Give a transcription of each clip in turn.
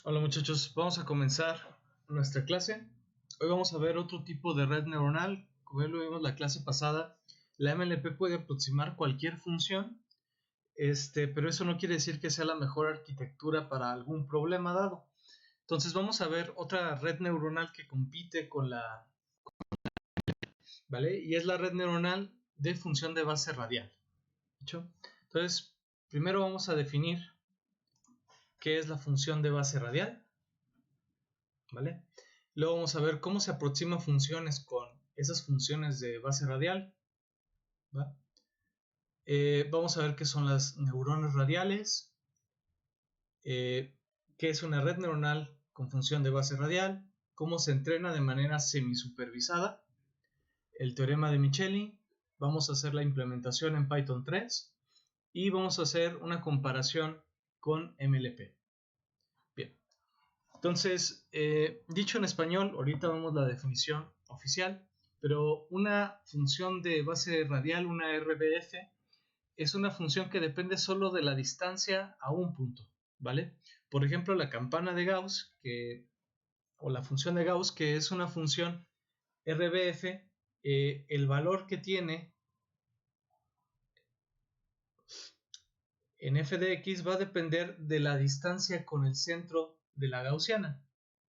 Hola muchachos, vamos a comenzar nuestra clase. Hoy vamos a ver otro tipo de red neuronal. Como ya lo vimos la clase pasada, la MLP puede aproximar cualquier función, pero eso no quiere decir que sea la mejor arquitectura para algún problema dado. Entonces vamos a ver otra red neuronal que compite con la, ¿vale? Y es la red neuronal de función de base radial. ¿Hecho? Entonces, primero vamos a definir qué es la función de base radial, ¿vale? Luego vamos a ver cómo se aproximan funciones con esas funciones de base radial, ¿va? Vamos a ver qué son las neuronas radiales, qué es una red neuronal con función de base radial, cómo se entrena de manera semisupervisada, el teorema de Micheli, vamos a hacer la implementación en Python 3 y vamos a hacer una comparación con MLP. Bien, entonces, dicho en español, ahorita vemos la definición oficial, pero una función de base radial, una RBF, es una función que depende solo de la distancia a un punto, ¿vale? Por ejemplo, la campana de Gauss, o la función de Gauss, que es una función RBF, el valor que tiene en f de x va a depender de la distancia con el centro de la gaussiana,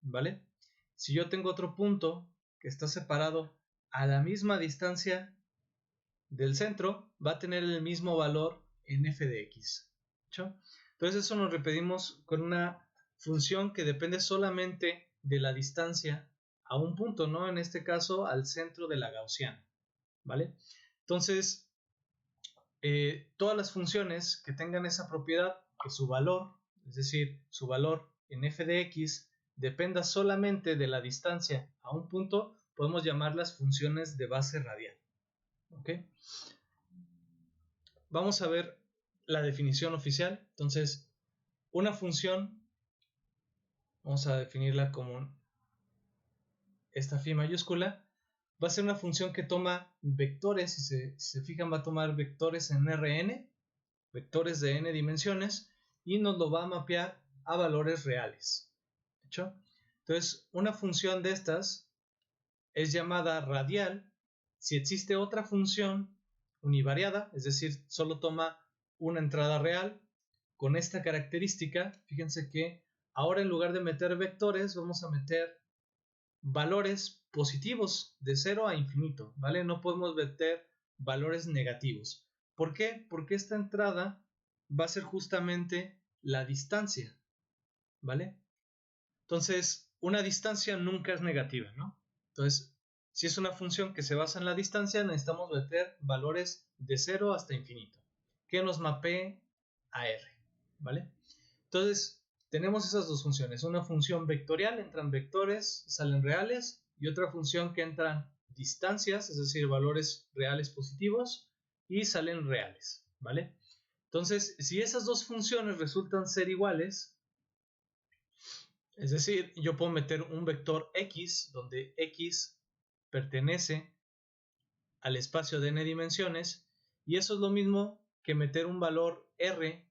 ¿vale? Si yo tengo otro punto que está separado a la misma distancia del centro, va a tener el mismo valor en f de x. ¿Hecho? Entonces eso nos repetimos con una función que depende solamente de la distancia a un punto, ¿no? En este caso al centro de la gaussiana, ¿vale? Entonces, todas las funciones que tengan esa propiedad, que su valor, es decir, su valor en f de x, dependa solamente de la distancia a un punto, podemos llamarlas funciones de base radial. ¿Ok? Vamos a ver la definición oficial. Entonces, una función, vamos a definirla como esta phi mayúscula, va a ser una función que toma vectores, si se fijan va a tomar vectores en Rn, vectores de n dimensiones, y nos lo va a mapear a valores reales. ¿Hecho? Entonces, una función de estas es llamada radial si existe otra función univariada, es decir, solo toma una entrada real con esta característica. Fíjense que ahora en lugar de meter vectores, vamos a meter valores positivos de 0 a infinito, ¿vale? No podemos meter valores negativos. ¿Por qué? Porque esta entrada va a ser justamente la distancia, ¿vale? Entonces, una distancia nunca es negativa, ¿no? Entonces, si es una función que se basa en la distancia, necesitamos meter valores de 0 hasta infinito, que nos mapee a R, ¿vale? Entonces, tenemos esas dos funciones. Una función vectorial, entran vectores, salen reales, y otra función que entran distancias, es decir, valores reales positivos, y salen reales, ¿vale? Entonces, si esas dos funciones resultan ser iguales, es decir, yo puedo meter un vector x, donde x pertenece al espacio de n dimensiones, y eso es lo mismo que meter un valor r,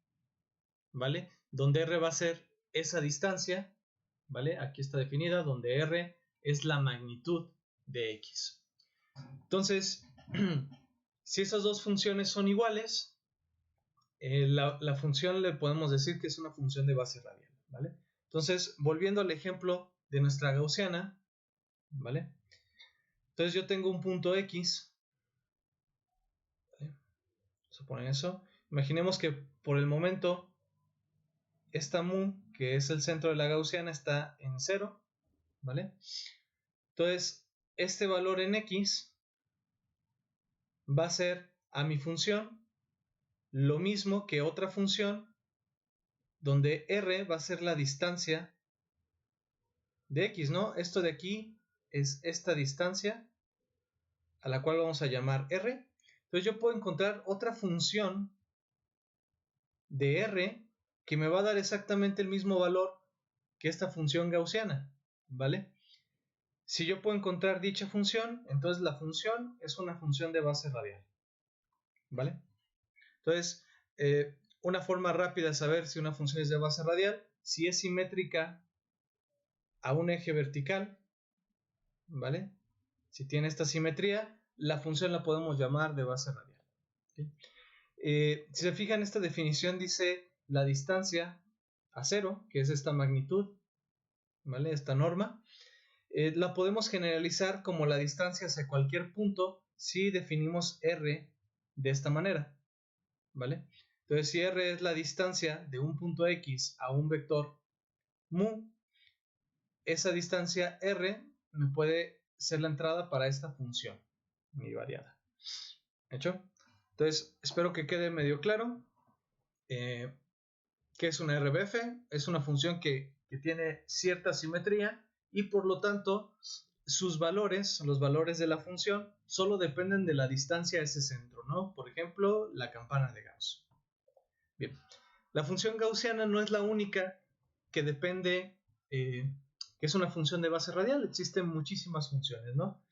¿vale? Donde r va a ser esa distancia, ¿vale? Aquí está definida, donde r es la magnitud de x. Entonces, si esas dos funciones son iguales, la función le podemos decir que es una función de base radial, ¿vale? Entonces, volviendo al ejemplo de nuestra gaussiana, ¿vale? Entonces yo tengo un punto X, ¿vale? Suponen eso. Imaginemos que por el momento esta mu, que es el centro de la gaussiana, está en 0, ¿vale? Entonces, este valor en X va a ser a mi función lo mismo que otra función donde R va a ser la distancia de X, ¿no? Esto de aquí es esta distancia a la cual vamos a llamar R. Entonces yo puedo encontrar otra función de R que me va a dar exactamente el mismo valor que esta función gaussiana, ¿vale? Si yo puedo encontrar dicha función, entonces la función es una función de base radial, ¿vale? Entonces, una forma rápida de saber si una función es de base radial, si es simétrica a un eje vertical, ¿vale? Si tiene esta simetría, la función la podemos llamar de base radial. ¿Sí? Si se fijan, esta definición dice la distancia a 0, que es esta magnitud, ¿vale? Esta norma, la podemos generalizar como la distancia hacia cualquier punto si definimos R de esta manera, ¿vale? Entonces, si R es la distancia de un punto X a un vector mu, esa distancia R me puede ser la entrada para esta función, mi variada. ¿Hecho? Entonces, espero que quede medio claro. ¿Qué es una RBF? Es una función que tiene cierta simetría y por lo tanto sus valores, los valores de la función, solo dependen de la distancia a ese centro, ¿no? Por ejemplo, la campana de Gauss. Bien, la función gaussiana no es la única que depende, que es una función de base radial. Existen muchísimas funciones, ¿no?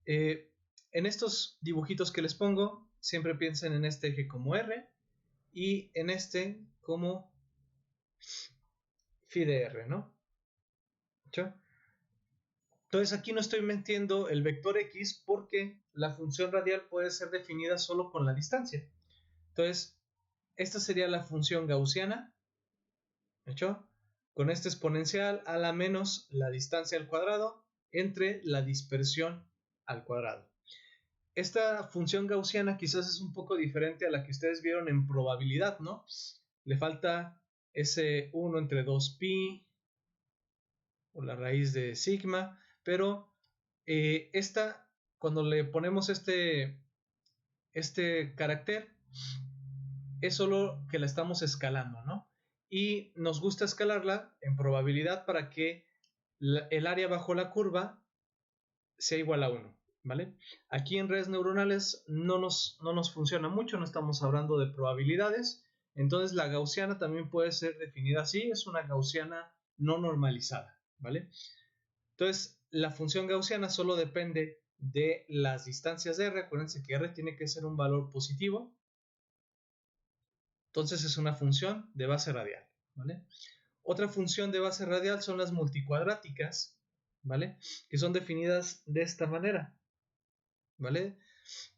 En estos dibujitos que les pongo, siempre piensen en este eje como R y en este como phi de R, ¿no? ¿Hecho? Entonces aquí no estoy metiendo el vector X porque la función radial puede ser definida solo con la distancia. Entonces, esta sería la función gaussiana, ¿hecho? Con este exponencial a la menos la distancia al cuadrado entre la dispersión al cuadrado. Esta función gaussiana quizás es un poco diferente a la que ustedes vieron en probabilidad, ¿no? Le falta ese 1 entre 2pi o la raíz de sigma, pero esta, cuando le ponemos este carácter, es solo que la estamos escalando, ¿no? Y nos gusta escalarla en probabilidad para que el área bajo la curva sea igual a 1, ¿vale? Aquí en redes neuronales no nos funciona mucho, no estamos hablando de probabilidades, entonces la gaussiana también puede ser definida así, es una gaussiana no normalizada, ¿vale? Entonces, la función gaussiana solo depende de las distancias de R. Acuérdense que R tiene que ser un valor positivo. Entonces es una función de base radial, ¿vale? Otra función de base radial son las multicuadráticas, ¿vale? Que son definidas de esta manera, ¿vale?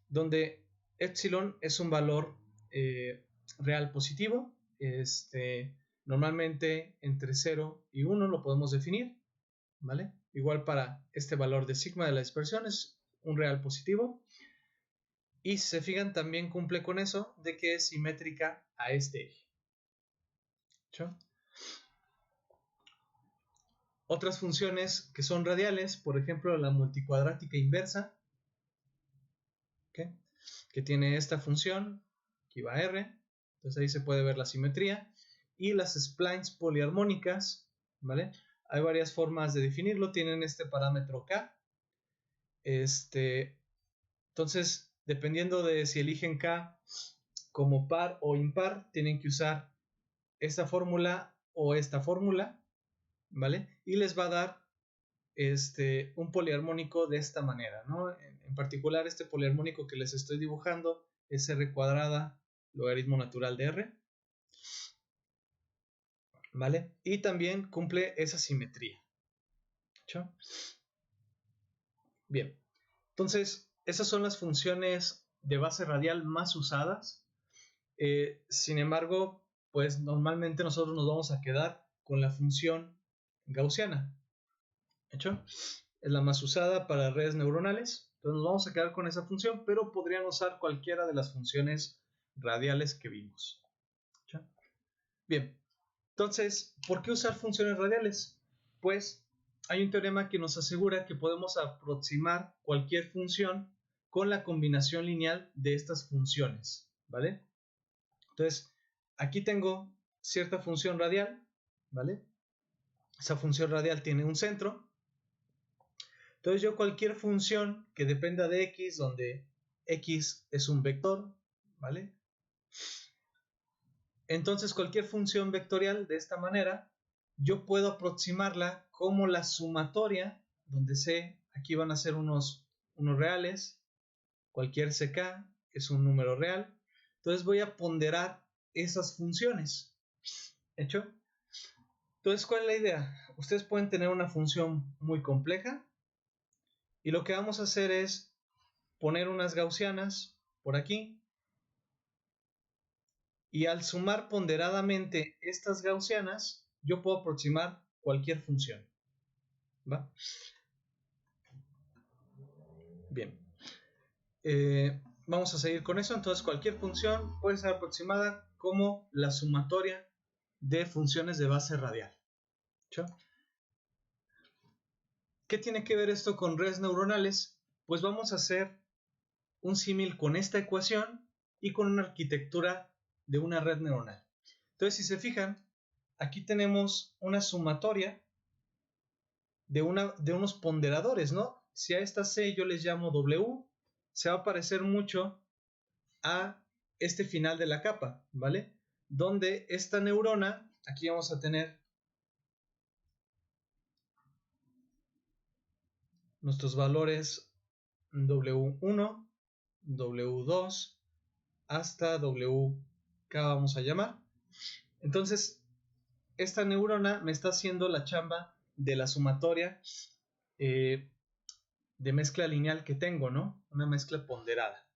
Donde epsilon es un valor real positivo. Normalmente entre 0 y 1 lo podemos definir, ¿vale? Igual para este valor de sigma de la dispersión es un real positivo. Y si se fijan, también cumple con eso de que es simétrica a este eje. ¿Sí? Otras funciones que son radiales, por ejemplo, la multicuadrática inversa, ¿okay? Que tiene esta función, que va a R, entonces ahí se puede ver la simetría, y las splines poliarmónicas, ¿vale? Hay varias formas de definirlo, tienen este parámetro K, entonces, dependiendo de si eligen K como par o impar, tienen que usar esta fórmula o esta fórmula, ¿vale? Y les va a dar un poliarmónico de esta manera, ¿no? En particular, este poliarmónico que les estoy dibujando es R cuadrada logaritmo natural de R, ¿vale? Y también cumple esa simetría. ¿Sí? Bien, entonces, esas son las funciones de base radial más usadas. Sin embargo, pues normalmente nosotros nos vamos a quedar con la función gaussiana. ¿Hecho? Es la más usada para redes neuronales. Entonces nos vamos a quedar con esa función, pero podrían usar cualquiera de las funciones radiales que vimos. ¿Hecho? Bien, entonces, ¿por qué usar funciones radiales? Pues hay un teorema que nos asegura que podemos aproximar cualquier función con la combinación lineal de estas funciones, ¿vale? Entonces, aquí tengo cierta función radial, ¿vale? Esa función radial tiene un centro. Entonces, yo cualquier función que dependa de x, donde x es un vector, ¿vale? Entonces, cualquier función vectorial de esta manera, yo puedo aproximarla como la sumatoria, donde C, aquí van a ser unos reales, cualquier CK es un número real. Entonces voy a ponderar esas funciones. ¿Hecho? Entonces, ¿cuál es la idea? Ustedes pueden tener una función muy compleja y lo que vamos a hacer es poner unas gaussianas por aquí y al sumar ponderadamente estas gaussianas yo puedo aproximar cualquier función. ¿Va? Bien. Vamos a seguir con eso. Entonces, cualquier función puede ser aproximada como la sumatoria de funciones de base radial. ¿Sí? ¿Qué tiene que ver esto con redes neuronales? Pues vamos a hacer un símil con esta ecuación y con una arquitectura de una red neuronal. Entonces, si se fijan, aquí tenemos una sumatoria de unos ponderadores, ¿no? Si a esta C yo les llamo W, se va a parecer mucho a este final de la capa, ¿vale? Donde esta neurona, aquí vamos a tener nuestros valores W1, W2, hasta WK vamos a llamar. Entonces, esta neurona me está haciendo la chamba de la sumatoria de mezcla lineal que tengo, ¿no? Una mezcla ponderada.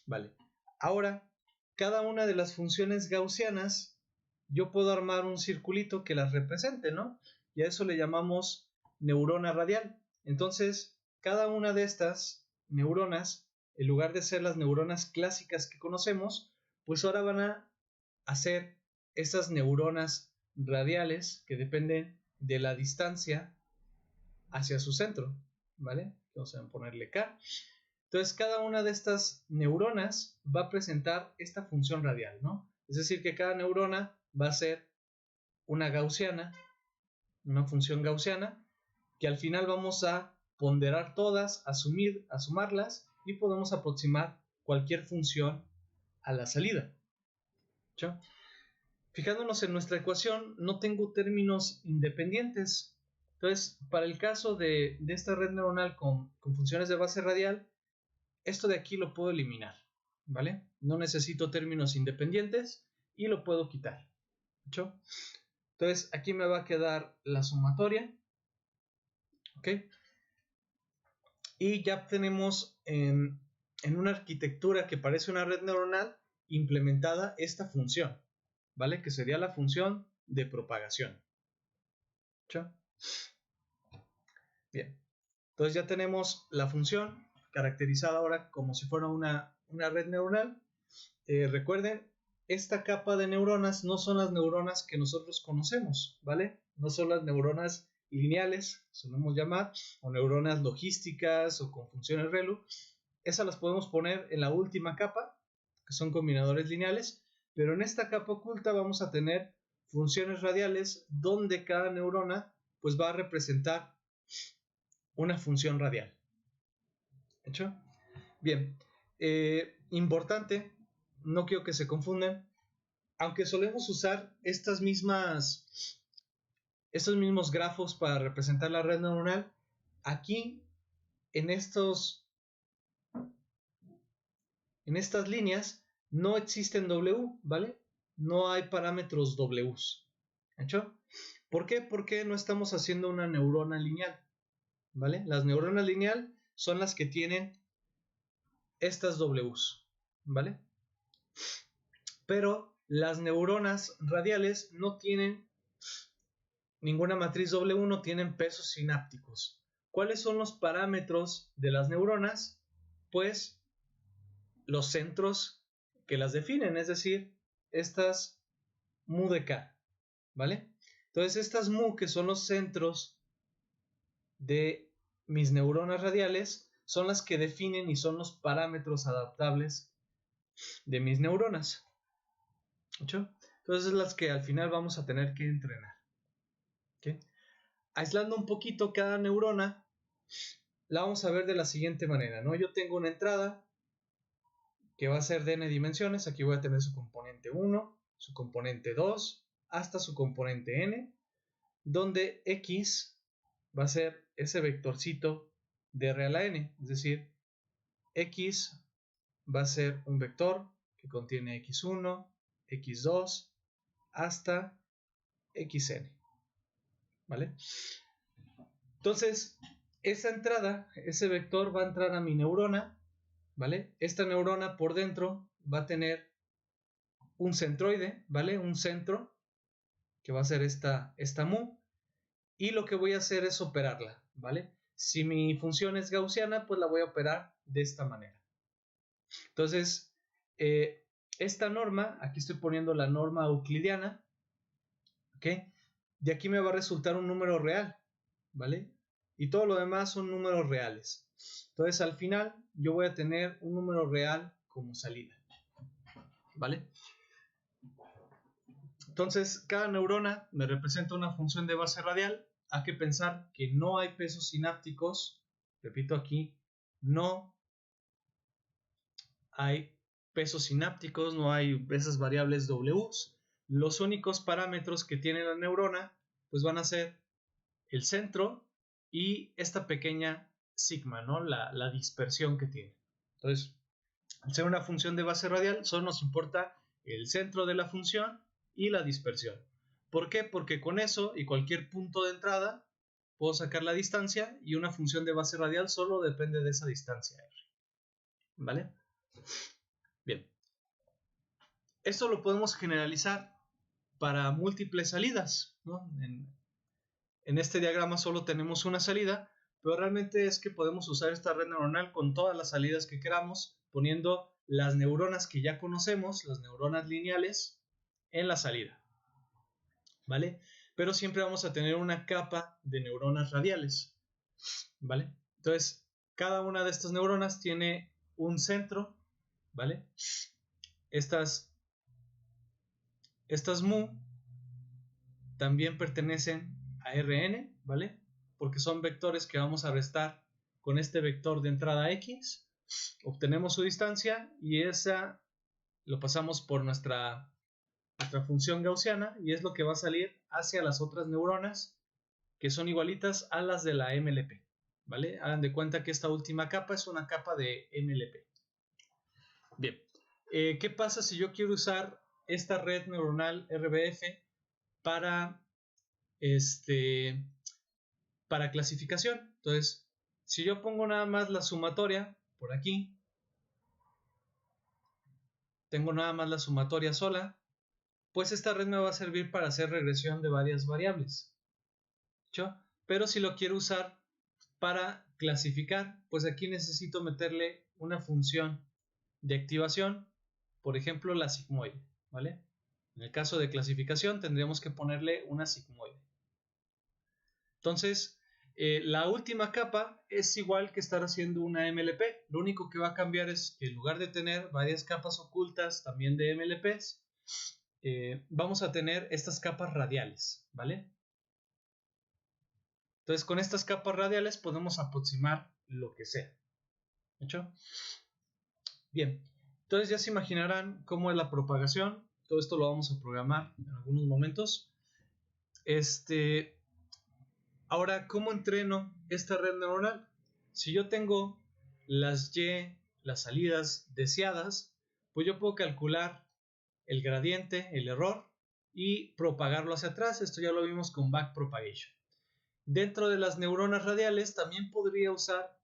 Vale. Ahora, cada una de las funciones gaussianas, yo puedo armar un circulito que las represente, ¿no? Y a eso le llamamos neurona radial. Entonces, cada una de estas neuronas, en lugar de ser las neuronas clásicas que conocemos, pues ahora van a hacer esas neuronas radiales que dependen de la distancia hacia su centro, ¿vale? Vamos a ponerle K. Entonces, cada una de estas neuronas va a presentar esta función radial, ¿no? Es decir, que cada neurona va a ser una gaussiana, una función gaussiana, que al final vamos a ponderar todas, sumarlas y podemos aproximar cualquier función a la salida. ¿Sí? Fijándonos en nuestra ecuación, no tengo términos independientes. Entonces, para el caso de esta red neuronal con funciones de base radial, esto de aquí lo puedo eliminar, ¿vale? No necesito términos independientes y lo puedo quitar. ¿Sí? Entonces, aquí me va a quedar la sumatoria, ¿ok? Y ya tenemos en una arquitectura que parece una red neuronal implementada esta función, ¿vale? Que sería la función de propagación. ¿Sí? Bien, entonces ya tenemos la función caracterizada ahora como si fuera una red neuronal. Recuerden, esta capa de neuronas no son las neuronas que nosotros conocemos, ¿vale? No son las neuronas lineales, solemos llamar, o neuronas logísticas o con funciones ReLU. Esas las podemos poner en la última capa, que son combinadores lineales, pero en esta capa oculta vamos a tener funciones radiales donde cada neurona pues va a representar una función radial. ¿Hecho? Bien, importante, no quiero que se confundan, aunque solemos usar estos mismos grafos para representar la red neuronal, aquí en estas líneas no existen W, ¿vale? No hay parámetros Ws. ¿Hecho? ¿Por qué? Porque no estamos haciendo una neurona lineal, ¿vale? Las neuronas lineal son las que tienen estas Ws, ¿vale? Pero las neuronas radiales no tienen ninguna matriz W, no tienen pesos sinápticos. ¿Cuáles son los parámetros de las neuronas? Pues los centros que las definen, es decir, estas mu de K, ¿vale? Entonces estas mu, que son los centros de mis neuronas radiales, son las que definen y son los parámetros adaptables de mis neuronas. ¿Hecho? Entonces las que al final vamos a tener que entrenar. ¿Okay? Aislando un poquito cada neurona, la vamos a ver de la siguiente manera, ¿no? Yo tengo una entrada que va a ser de n dimensiones. Aquí voy a tener su componente 1, su componente 2, hasta su componente n, donde x va a ser ese vectorcito de R a la n, es decir, x va a ser un vector que contiene x1, x2, hasta xn. ¿vale? Entonces, esa entrada, ese vector va a entrar a mi neurona, ¿vale? Esta neurona por dentro va a tener un centroide, ¿vale? Un centro, que va a ser esta mu, y lo que voy a hacer es operarla, ¿vale? Si mi función es gaussiana, pues la voy a operar de esta manera. Entonces, esta norma, aquí estoy poniendo la norma euclidiana, ¿ok? De aquí me va a resultar un número real, ¿vale? Y todo lo demás son números reales. Entonces, al final, yo voy a tener un número real como salida, ¿vale? Entonces, cada neurona me representa una función de base radial. Hay que pensar que no hay pesos sinápticos. Repito aquí, no hay pesos sinápticos, no hay esas variables Ws. Los únicos parámetros que tiene la neurona pues van a ser el centro y esta pequeña sigma, ¿no? La dispersión que tiene. Entonces, al ser una función de base radial, solo nos importa el centro de la función y la dispersión. ¿Por qué? Porque con eso y cualquier punto de entrada puedo sacar la distancia y una función de base radial solo depende de esa distancia r. ¿Vale? Bien. Esto lo podemos generalizar para múltiples salidas, ¿no? En este diagrama solo tenemos una salida, pero realmente es que podemos usar esta red neuronal con todas las salidas que queramos, poniendo las neuronas que ya conocemos, las neuronas lineales, en la salida, ¿vale? Pero siempre vamos a tener una capa de neuronas radiales, ¿vale? Entonces, cada una de estas neuronas tiene un centro, ¿vale? Estas mu también pertenecen a Rn, ¿vale? Porque son vectores que vamos a restar con este vector de entrada x, obtenemos su distancia y esa lo pasamos por nuestra función gaussiana y es lo que va a salir hacia las otras neuronas que son igualitas a las de la MLP, ¿vale? Hagan de cuenta que esta última capa es una capa de MLP. Bien, ¿qué pasa si yo quiero usar esta red neuronal RBF para para clasificación? Entonces, si yo pongo nada más la sumatoria por aquí, tengo nada más la sumatoria sola, pues esta red me va a servir para hacer regresión de varias variables, ¿sí? Pero si lo quiero usar para clasificar, pues aquí necesito meterle una función de activación, por ejemplo la sigmoide, ¿vale? En el caso de clasificación tendríamos que ponerle una sigmoide. Entonces, la última capa es igual que estar haciendo una MLP. Lo único que va a cambiar es que en lugar de tener varias capas ocultas también de MLPs, vamos a tener estas capas radiales, ¿vale? Entonces, con estas capas radiales podemos aproximar lo que sea. ¿Hecho? Bien, entonces ya se imaginarán cómo es la propagación. Todo esto lo vamos a programar en algunos momentos. Ahora, ¿cómo entreno esta red neuronal? Si yo tengo las salidas deseadas, pues yo puedo calcular el gradiente, el error, y propagarlo hacia atrás. Esto ya lo vimos con backpropagation. Dentro de las neuronas radiales también podría usar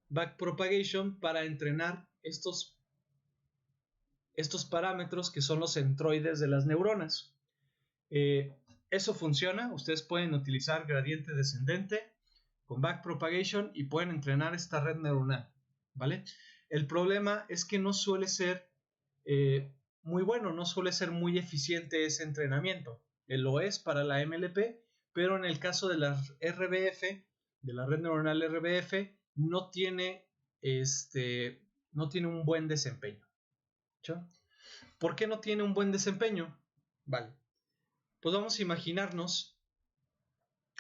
backpropagation para entrenar estos parámetros que son los centroides de las neuronas. Eso funciona, ustedes pueden utilizar gradiente descendente con backpropagation y pueden entrenar esta red neuronal, ¿vale? El problema es que no suele ser muy bueno, no suele ser muy eficiente ese entrenamiento. Lo es para la MLP, pero en el caso de la RBF, de la red neuronal RBF, no tiene un buen desempeño. ¿Sí? ¿Por qué no tiene un buen desempeño? Vale. Pues vamos a imaginarnos,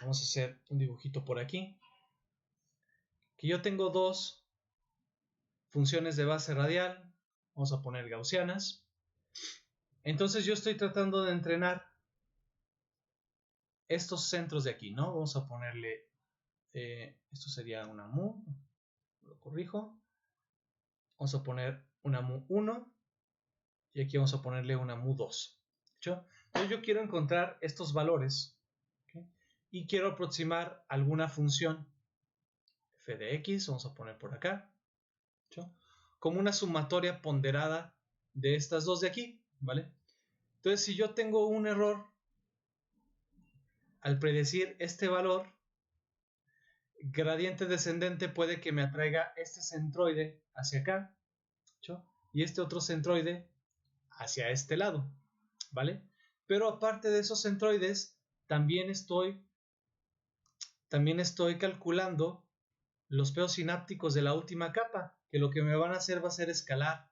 vamos a hacer un dibujito por aquí, que yo tengo dos funciones de base radial, vamos a poner gaussianas. Entonces yo estoy tratando de entrenar estos centros de aquí, ¿no? Vamos a ponerle, esto sería una mu, lo corrijo, vamos a poner una mu 1 y aquí vamos a ponerle una mu 2. ¿Sí? Entonces yo quiero encontrar estos valores, ¿okay? y quiero aproximar alguna función f de x, vamos a poner por acá, ¿sí? Como una sumatoria ponderada de estas dos de aquí, ¿vale? Entonces, si yo tengo un error al predecir este valor, gradiente descendente puede que me atraiga este centroide hacia acá, ¿sí? Y este otro centroide hacia este lado, ¿vale? Pero aparte de esos centroides, también estoy calculando los peos sinápticos de la última capa, que lo que me van a hacer va a ser escalar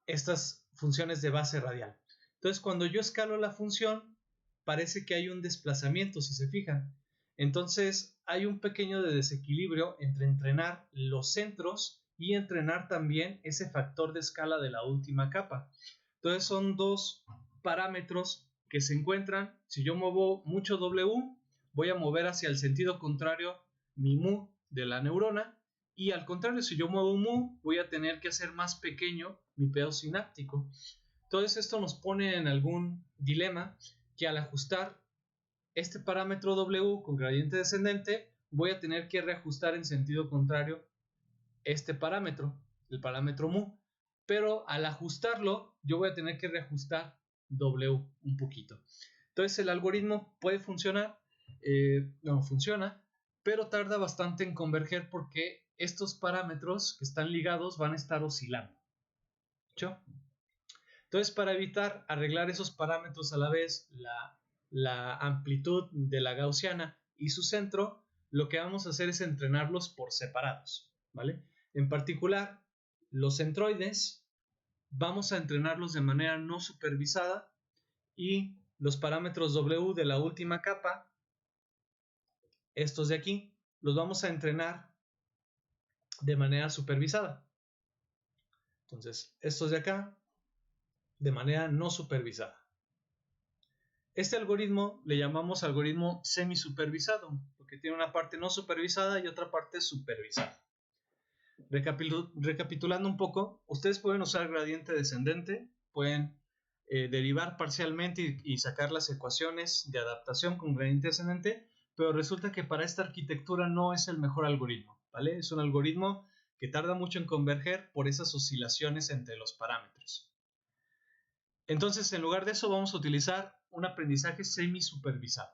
estas funciones de base radial. Entonces, cuando yo escalo la función, parece que hay un desplazamiento, si se fijan. Entonces, hay un pequeño desequilibrio entre entrenar los centros y entrenar también ese factor de escala de la última capa. Entonces, son dos parámetros que se encuentran. Si yo muevo mucho W, voy a mover hacia el sentido contrario mi mu de la neurona, y al contrario, si yo muevo mu, voy a tener que hacer más pequeño mi peo sináptico. Entonces esto nos pone en algún dilema, que al ajustar este parámetro W con gradiente descendente, voy a tener que reajustar en sentido contrario este parámetro, el parámetro mu. Pero al ajustarlo, yo voy a tener que reajustar W un poquito. Entonces el algoritmo puede funcionar, no funciona, pero tarda bastante en converger porque estos parámetros que están ligados van a estar oscilando, ¿sí? Entonces, para evitar arreglar esos parámetros a la vez, la amplitud de la gaussiana y su centro, lo que vamos a hacer es entrenarlos por separados, ¿vale? En particular, los centroides vamos a entrenarlos de manera no supervisada, y los parámetros W de la última capa, estos de aquí, los vamos a entrenar de manera supervisada. Entonces, estos de acá, de manera no supervisada. Este algoritmo le llamamos algoritmo semisupervisado, porque tiene una parte no supervisada y otra parte supervisada. Recapitulando un poco, ustedes pueden usar gradiente descendente, pueden derivar parcialmente y sacar las ecuaciones de adaptación con gradiente descendente, pero resulta que para esta arquitectura no es el mejor algoritmo, ¿vale? Es un algoritmo que tarda mucho en converger por esas oscilaciones entre los parámetros. Entonces, en lugar de eso, vamos a utilizar un aprendizaje semisupervisado.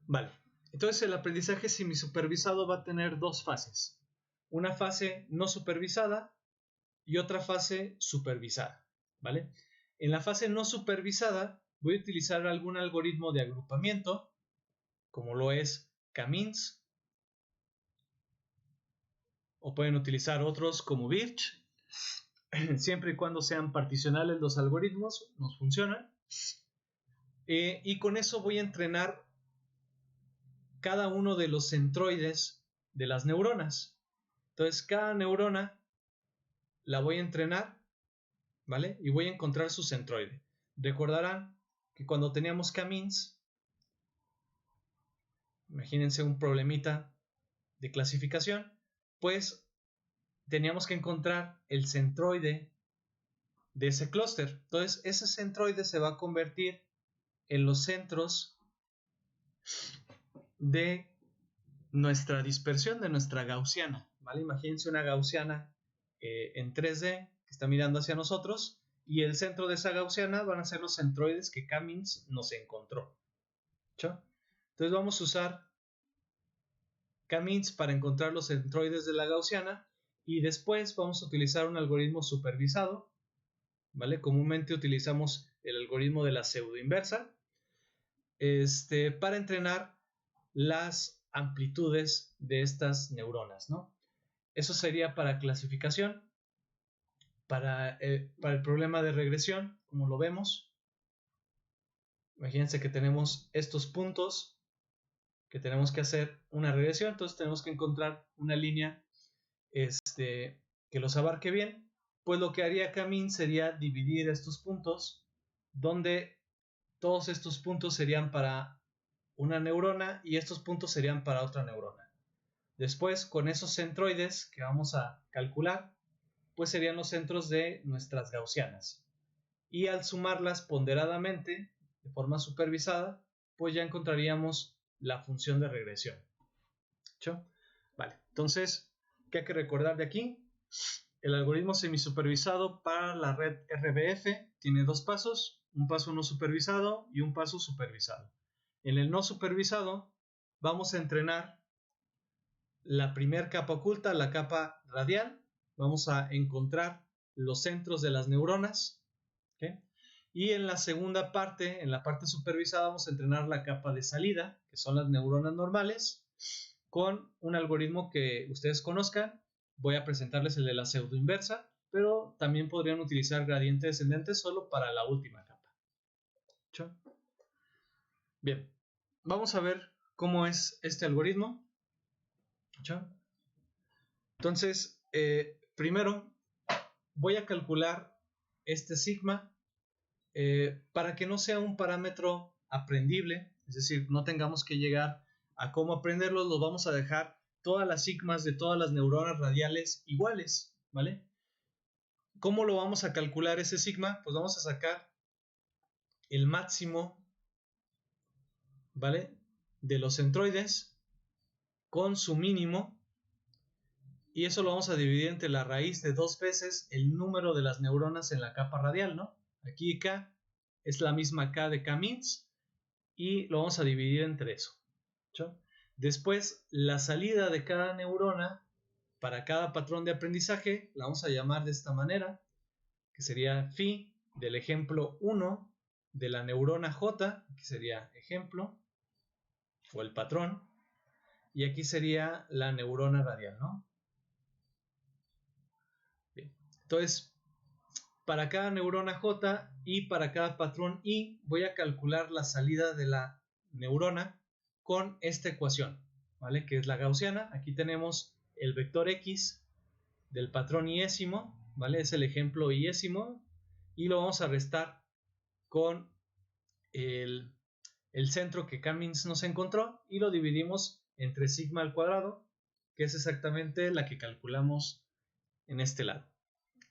Vale, entonces el aprendizaje semisupervisado va a tener dos fases. Una fase no supervisada y otra fase supervisada, ¿vale? En la fase no supervisada voy a utilizar algún algoritmo de agrupamiento, como lo es K-means, o pueden utilizar otros como Birch. Siempre y cuando sean particionales los algoritmos, nos funcionan. Y con eso voy a entrenar cada uno de los centroides de las neuronas. Entonces, cada neurona la voy a entrenar, ¿vale? Y voy a encontrar su centroide. Recordarán que cuando teníamos K-means, imagínense un problemita de clasificación, pues teníamos que encontrar el centroide de ese clúster. Entonces, ese centroide se va a convertir en los centros de nuestra dispersión, de nuestra gaussiana, ¿vale? Imagínense una gaussiana en 3D que está mirando hacia nosotros, y el centro de esa gaussiana van a ser los centroides que K-means nos encontró, ¿sí? Entonces vamos a usar K-means para encontrar los centroides de la gaussiana, y después vamos a utilizar un algoritmo supervisado, ¿vale? Comúnmente utilizamos el algoritmo de la pseudoinversa, para entrenar las amplitudes de estas neuronas, ¿no? Eso sería para clasificación. Para el problema de regresión, como lo vemos, imagínense que tenemos estos puntos que tenemos que hacer una regresión, entonces tenemos que encontrar una línea que los abarque bien. Pues lo que haría K-means sería dividir estos puntos, donde todos estos puntos serían para una neurona y estos puntos serían para otra neurona. Después, con esos centroides que vamos a calcular, pues serían los centros de nuestras gaussianas. Y al sumarlas ponderadamente, de forma supervisada, pues ya encontraríamos la función de regresión. ¿Hecho? Vale, entonces, ¿qué hay que recordar de aquí? El algoritmo semisupervisado para la red RBF tiene dos pasos, un paso no supervisado y un paso supervisado. En el no supervisado vamos a entrenar la primera capa oculta, la capa radial. Vamos a encontrar los centros de las neuronas, ¿okay? Y en la segunda parte, en la parte supervisada, vamos a entrenar la capa de salida, que son las neuronas normales, con un algoritmo que ustedes conozcan. Voy a presentarles el de la pseudoinversa, pero también podrían utilizar gradiente descendente solo para la última capa. ¿Sí? Bien, vamos a ver cómo es este algoritmo. ¿Sí? Entonces, primero voy a calcular este sigma para que no sea un parámetro aprendible, es decir, no tengamos que llegar a cómo aprenderlo, lo vamos a dejar todas las sigmas de todas las neuronas radiales iguales, ¿vale? ¿Cómo lo vamos a calcular ese sigma? Pues vamos a sacar el máximo, ¿vale? De los centroides con su mínimo, y eso lo vamos a dividir entre la raíz de 2 veces el número de las neuronas en la capa radial, ¿no? Aquí K es la misma K de K-means y lo vamos a dividir entre eso. ¿Sí? Después, la salida de cada neurona para cada patrón de aprendizaje la vamos a llamar de esta manera, que sería phi del ejemplo 1 de la neurona J, que sería ejemplo, o el patrón, y aquí sería la neurona radial, ¿no? Bien. Entonces, para cada neurona J y para cada patrón I, voy a calcular la salida de la neurona con esta ecuación, ¿vale? Que es la gaussiana. Aquí tenemos el vector X del patrón iésimo, ¿vale? Es el ejemplo iésimo, y lo vamos a restar con el centro que K-means nos encontró y lo dividimos entre sigma al cuadrado, que es exactamente la que calculamos en este lado.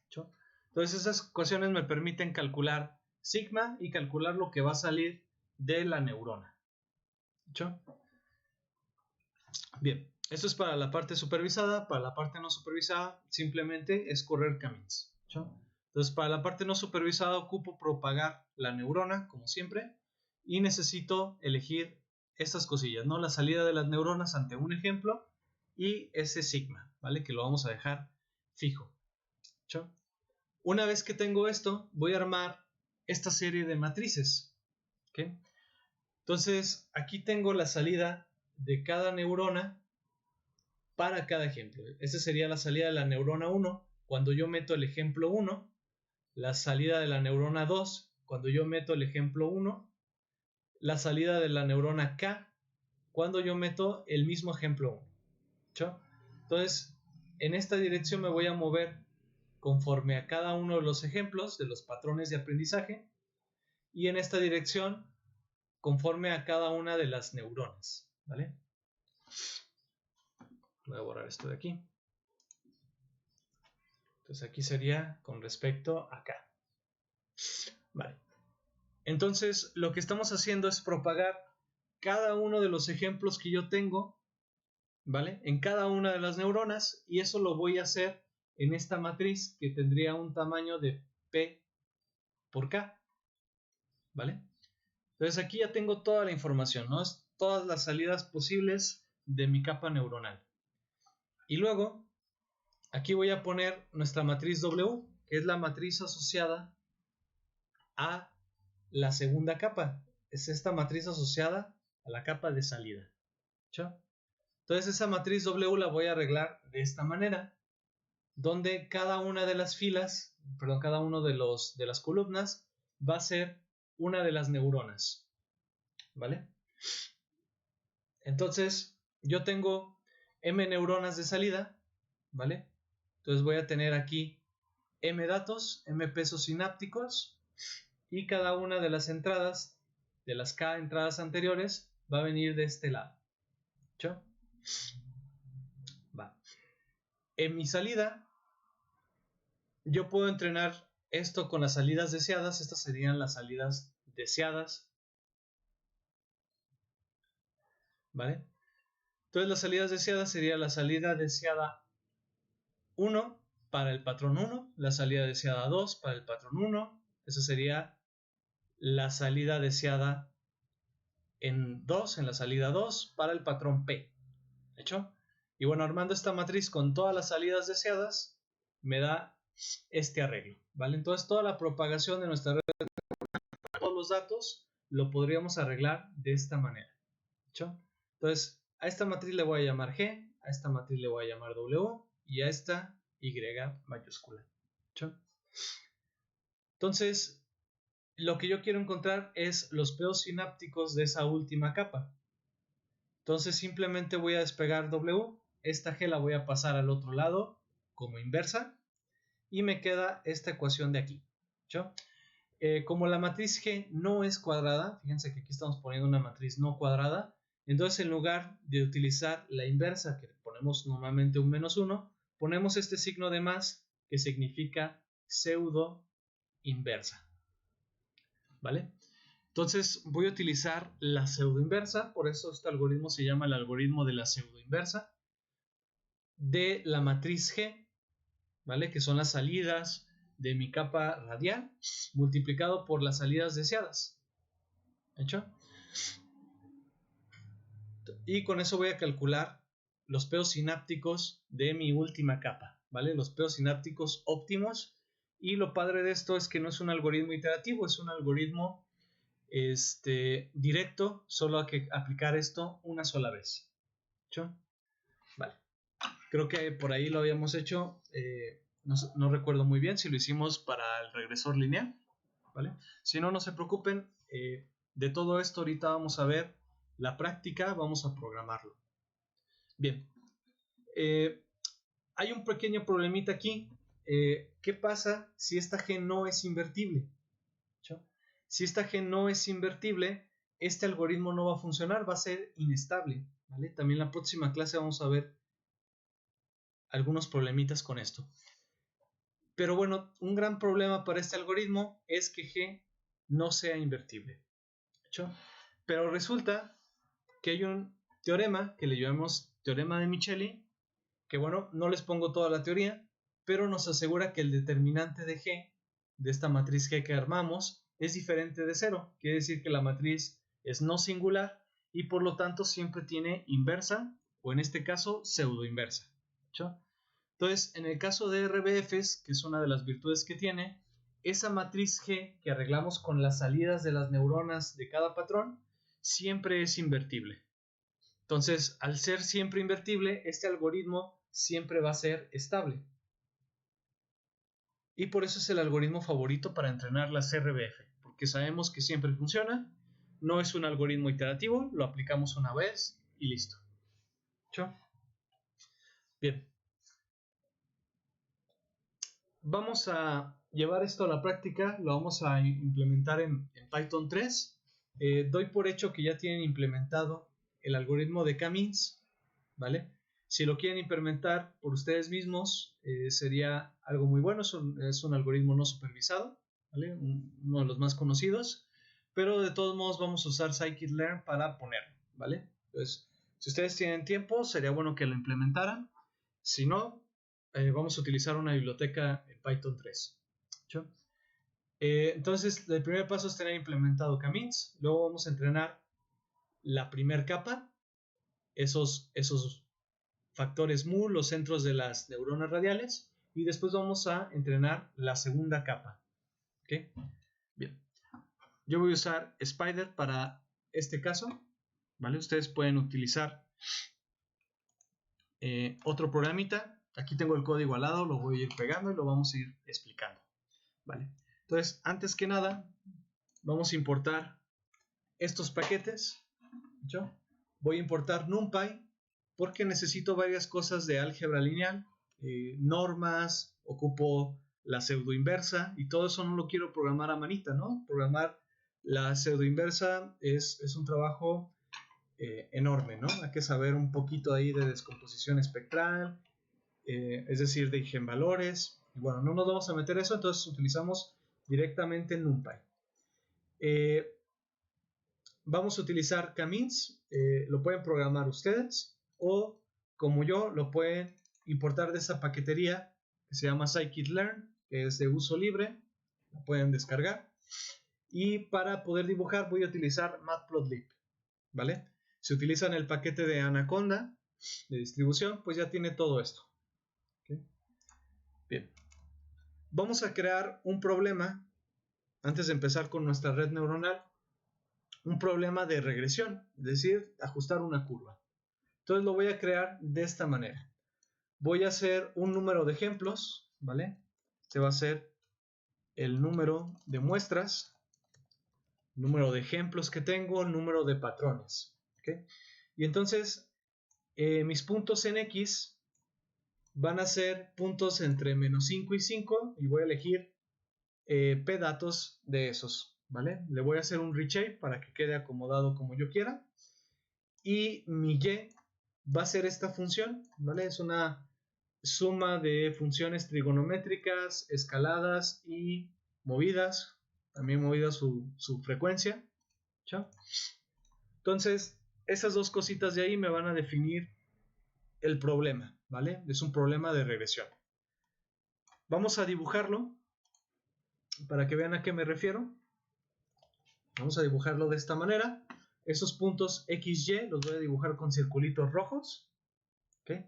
¿Sí? Entonces esas ecuaciones me permiten calcular sigma y calcular lo que va a salir de la neurona. ¿Sí? Bien, esto es para la parte supervisada. Para la parte no supervisada simplemente es correr K-means. ¿Sí? Entonces para la parte no supervisada ocupo propagar la neurona como siempre y necesito elegir estas cosillas, ¿no? La salida de las neuronas ante un ejemplo y ese sigma, ¿vale? Que lo vamos a dejar fijo. ¿Sí? Una vez que tengo esto, voy a armar esta serie de matrices. ¿Okay? Entonces, aquí tengo la salida de cada neurona para cada ejemplo. Esta sería la salida de la neurona 1 cuando yo meto el ejemplo 1, la salida de la neurona 2 cuando yo meto el ejemplo 1, la salida de la neurona K cuando yo meto el mismo ejemplo 1. ¿Sí? Entonces, en esta dirección me voy a mover conforme a cada uno de los ejemplos de los patrones de aprendizaje y en esta dirección conforme a cada una de las neuronas, ¿vale? Voy a borrar esto de aquí. Entonces aquí sería con respecto a acá. Vale. Entonces lo que estamos haciendo es propagar cada uno de los ejemplos que yo tengo, ¿vale? En cada una de las neuronas, y eso lo voy a hacer en esta matriz que tendría un tamaño de P por K, ¿vale? Entonces aquí ya tengo toda la información, ¿no? Todas las salidas posibles de mi capa neuronal. Y luego, aquí voy a poner nuestra matriz W, que es la matriz asociada a la segunda capa. Es esta matriz asociada a la capa de salida. ¿Sí? Entonces esa matriz W la voy a arreglar de esta manera, donde cada una de las filas, perdón, cada uno de las columnas va a ser una de las neuronas, ¿vale? Entonces yo tengo M neuronas de salida, ¿vale? Entonces voy a tener aquí M datos, M pesos sinápticos, y cada una de las entradas, de las K entradas anteriores, va a venir de este lado. ¿Sí? Va. En mi salida, yo puedo entrenar esto con las salidas deseadas. Estas serían las salidas deseadas ¿vale? Entonces las salidas deseadas sería la salida deseada 1 para el patrón 1, la salida deseada 2 para el patrón 1, esa sería la salida deseada en 2, en la salida 2 para el patrón P. ¿Hecho? Y bueno, armando esta matriz con todas las salidas deseadas, me da este arreglo, ¿vale? Entonces toda la propagación de nuestra red, todos los datos, lo podríamos arreglar de esta manera, ¿hecho? Entonces, a esta matriz le voy a llamar G, a esta matriz le voy a llamar W y a esta Y mayúscula, ¿hecho? Entonces, lo que yo quiero encontrar es los peos sinápticos de esa última capa. Entonces simplemente voy a despegar W, esta G la voy a pasar al otro lado como inversa y me queda esta ecuación de aquí, ¿sí? Como la matriz G no es cuadrada, fíjense que aquí estamos poniendo una matriz no cuadrada, entonces en lugar de utilizar la inversa, que ponemos normalmente un menos 1, ponemos este signo de más que significa pseudo inversa, ¿vale? Entonces voy a utilizar la pseudoinversa, por eso este algoritmo se llama el algoritmo de la pseudoinversa de la matriz G, ¿vale? Que son las salidas de mi capa radial multiplicado por las salidas deseadas. ¿Hecho? Y con eso voy a calcular los peos sinápticos de mi última capa, ¿vale? Los peos sinápticos óptimos. Y lo padre de esto es que no es un algoritmo iterativo, es un algoritmo directo, solo hay que aplicar esto una sola vez. ¿Hecho? Vale. Creo que por ahí lo habíamos hecho, no recuerdo muy bien si lo hicimos para el regresor lineal, ¿vale? Si no, no se preocupen, de todo esto ahorita vamos a ver la práctica, vamos a programarlo. Bien, hay un pequeño problemita aquí. ¿Qué pasa si esta G no es invertible? ¿Hecho? Si esta G no es invertible, este algoritmo no va a funcionar, va a ser inestable, ¿vale? También en la próxima clase vamos a ver algunos problemitas con esto. Pero bueno, un gran problema para este algoritmo es que G no sea invertible, ¿hecho? Pero resulta que hay un teorema que le llamamos teorema de Micheli, que bueno, no les pongo toda la teoría, pero nos asegura que el determinante de G, de esta matriz G que armamos, es diferente de 0. Quiere decir que la matriz es no singular y por lo tanto siempre tiene inversa, o en este caso pseudoinversa. ¿Hecho? Entonces, en el caso de RBFs, que es una de las virtudes que tiene, esa matriz G que arreglamos con las salidas de las neuronas de cada patrón, siempre es invertible. Entonces, al ser siempre invertible, este algoritmo siempre va a ser estable. Y por eso es el algoritmo favorito para entrenar las RBF, porque sabemos que siempre funciona, no es un algoritmo iterativo, lo aplicamos una vez y listo. ¿Hecho? Bien. Vamos a llevar esto a la práctica, lo vamos a implementar en Python 3. Doy por hecho que ya tienen implementado el algoritmo de K-means, ¿vale? Si lo quieren implementar por ustedes mismos, sería algo muy bueno. Es un algoritmo no supervisado, ¿vale? Uno de los más conocidos, pero de todos modos vamos a usar scikit-learn para ponerlo, ¿vale? Entonces, si ustedes tienen tiempo, sería bueno que lo implementaran. Si no, vamos a utilizar una biblioteca en Python 3. ¿Sí? Entonces, el primer paso es tener implementado K-means. Luego vamos a entrenar la primera capa, esos factores mu, los centros de las neuronas radiales, y después vamos a entrenar la segunda capa. ¿Okay? Bien. Yo voy a usar Spider para este caso, ¿vale? Ustedes pueden utilizar otro programita. Aquí tengo el código al lado, lo voy a ir pegando y lo vamos a ir explicando, ¿vale? Entonces, antes que nada, vamos a importar estos paquetes. ¿Yo? Voy a importar NumPy porque necesito varias cosas de álgebra lineal, normas, ocupo la pseudoinversa y todo eso no lo quiero programar a manita, ¿no? Programar la pseudoinversa es un trabajo enorme, ¿no? Hay que saber un poquito ahí de descomposición espectral, es decir, de eigenvalores. Y bueno, no nos vamos a meter eso, entonces utilizamos directamente NumPy. vamos a utilizar K-means, lo pueden programar ustedes o como yo lo pueden importar de esa paquetería que se llama scikit-learn, que es de uso libre, la pueden descargar. Y para poder dibujar voy a utilizar Matplotlib, ¿vale? Si utilizan el paquete de Anaconda de distribución, pues ya tiene todo esto. ¿Okay? Bien. Vamos a crear un problema, antes de empezar con nuestra red neuronal, un problema de regresión, es decir, ajustar una curva. Entonces lo voy a crear de esta manera. Voy a hacer un número de ejemplos, ¿vale? Este va a ser el número de muestras, número de ejemplos que tengo, número de patrones. ¿Okay? Y entonces mis puntos en X van a ser puntos entre menos 5 y 5 y voy a elegir P datos de esos, ¿vale? Le voy a hacer un reshape para que quede acomodado como yo quiera. Y mi Y va a ser esta función, ¿vale? Es una suma de funciones trigonométricas, escaladas y movidas, también movida su frecuencia. ¿Chao? Entonces, esas dos cositas de ahí me van a definir el problema, ¿vale? Es un problema de regresión. Vamos a dibujarlo para que vean a qué me refiero. Vamos a dibujarlo de esta manera. Esos puntos X, Y los voy a dibujar con circulitos rojos. ¿Ok?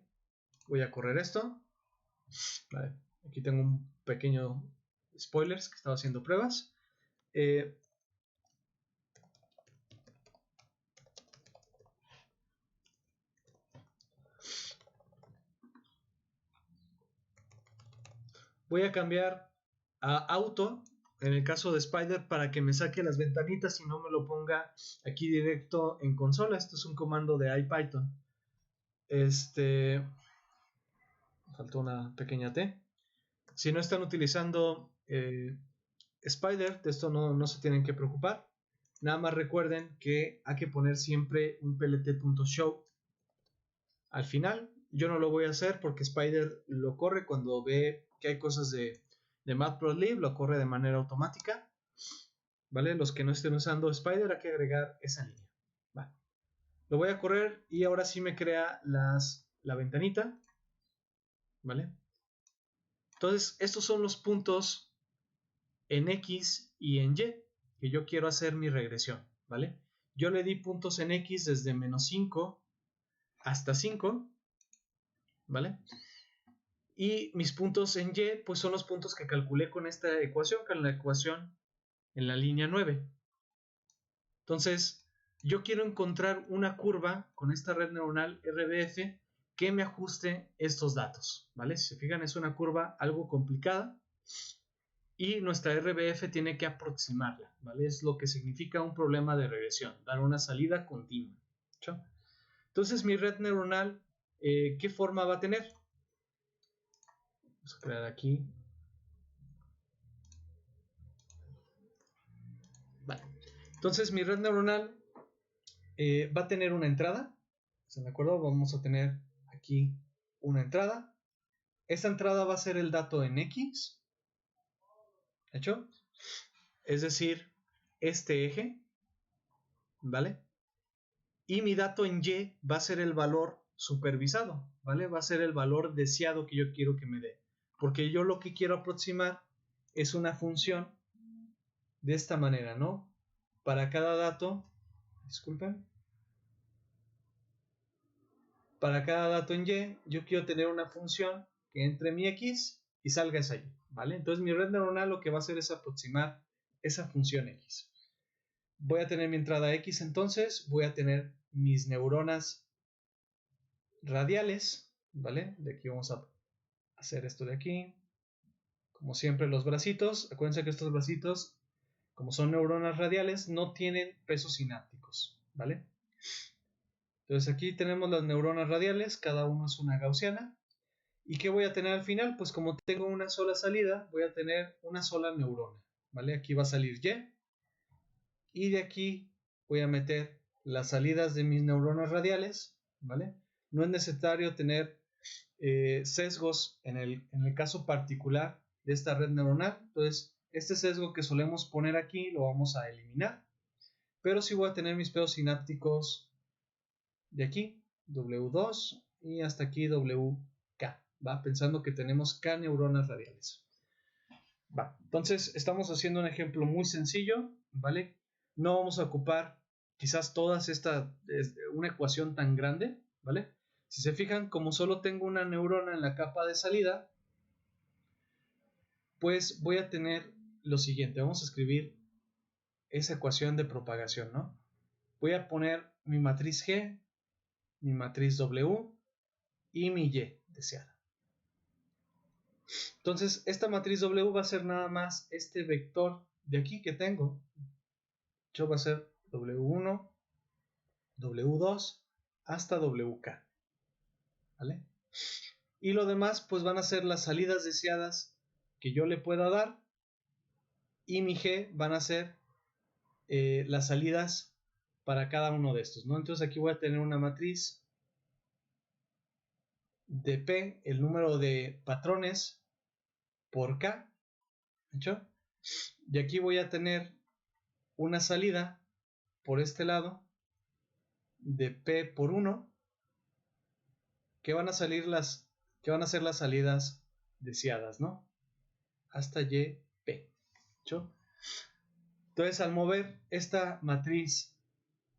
Voy a correr esto. Vale. Aquí tengo un pequeño spoilers que estaba haciendo pruebas. Voy a cambiar a auto en el caso de Spider para que me saque las ventanitas y no me lo ponga aquí directo en consola. Esto es un comando de IPython. Faltó una pequeña T. Si no están utilizando Spider, de esto no se tienen que preocupar. Nada más recuerden que hay que poner siempre un plt.show al final. Yo no lo voy a hacer porque Spider lo corre cuando ve que hay cosas de Matplotlib, lo corre de manera automática. ¿Vale? Los que no estén usando Spider hay que agregar esa línea. Vale. Lo voy a correr y ahora sí me crea la ventanita. ¿Vale? Entonces, estos son los puntos en X y en Y que yo quiero hacer mi regresión, ¿vale? Yo le di puntos en X desde menos 5 hasta 5, ¿vale? Y mis puntos en Y, pues son los puntos que calculé con esta ecuación, con la ecuación en la línea 9. Entonces, yo quiero encontrar una curva con esta red neuronal RBF que me ajuste estos datos, ¿vale? Si se fijan, es una curva algo complicada y nuestra RBF tiene que aproximarla, ¿vale? Es lo que significa un problema de regresión, dar una salida continua. ¿Sí? Entonces, mi red neuronal, ¿qué forma va a tener? Vamos a crear aquí. Vale. Entonces, mi red neuronal va a tener una entrada. ¿Se me acuerdo? Vamos a tener aquí una entrada. Esa entrada va a ser el dato en X. ¿Hecho? Es decir, este eje. ¿Vale? Y mi dato en Y va a ser el valor supervisado, ¿vale? Va a ser el valor deseado que yo quiero que me dé. Porque yo lo que quiero aproximar es una función de esta manera, ¿no? Para cada dato, disculpen, para cada dato en Y, yo quiero tener una función que entre mi X y salga esa Y, ¿vale? Entonces mi red neuronal lo que va a hacer es aproximar esa función X. Voy a tener mi entrada X, entonces voy a tener mis neuronas radiales, ¿vale? De aquí vamos a hacer esto de aquí. Como siempre, los bracitos. Acuérdense que estos bracitos, como son neuronas radiales, no tienen pesos sinápticos, ¿vale? Entonces aquí tenemos las neuronas radiales, cada uno es una gaussiana. ¿Y qué voy a tener al final? Pues como tengo una sola salida, voy a tener una sola neurona, ¿vale? Aquí va a salir Y. Y de aquí voy a meter las salidas de mis neuronas radiales, ¿vale? No es necesario tener sesgos en el caso particular de esta red neuronal. Entonces, este sesgo que solemos poner aquí lo vamos a eliminar. pero sí voy a tener mis pedos sinápticos de aquí, W2 y hasta aquí WK, ¿va? Pensando que tenemos K neuronas radiales. Va, entonces estamos haciendo un ejemplo muy sencillo, ¿vale? No vamos a ocupar quizás una ecuación tan grande, ¿vale? Si se fijan, como solo tengo una neurona en la capa de salida, pues voy a tener lo siguiente. Vamos a escribir esa ecuación de propagación, ¿no? Voy a poner mi matriz G, mi matriz W y mi Y deseada. Entonces, esta matriz W va a ser nada más este vector de aquí que tengo. Yo va a ser W1, W2 hasta WK, ¿vale? Y lo demás, pues van a ser las salidas deseadas que yo le pueda dar. Y mi G van a ser las salidas para cada uno de estos, ¿no? Entonces aquí voy a tener una matriz de P, el número de patrones por K, ¿hecho? Y aquí voy a tener una salida por este lado de P por 1, que van a ser las salidas deseadas, ¿no? Hasta Y, P, ¿hecho? Entonces, al mover esta matriz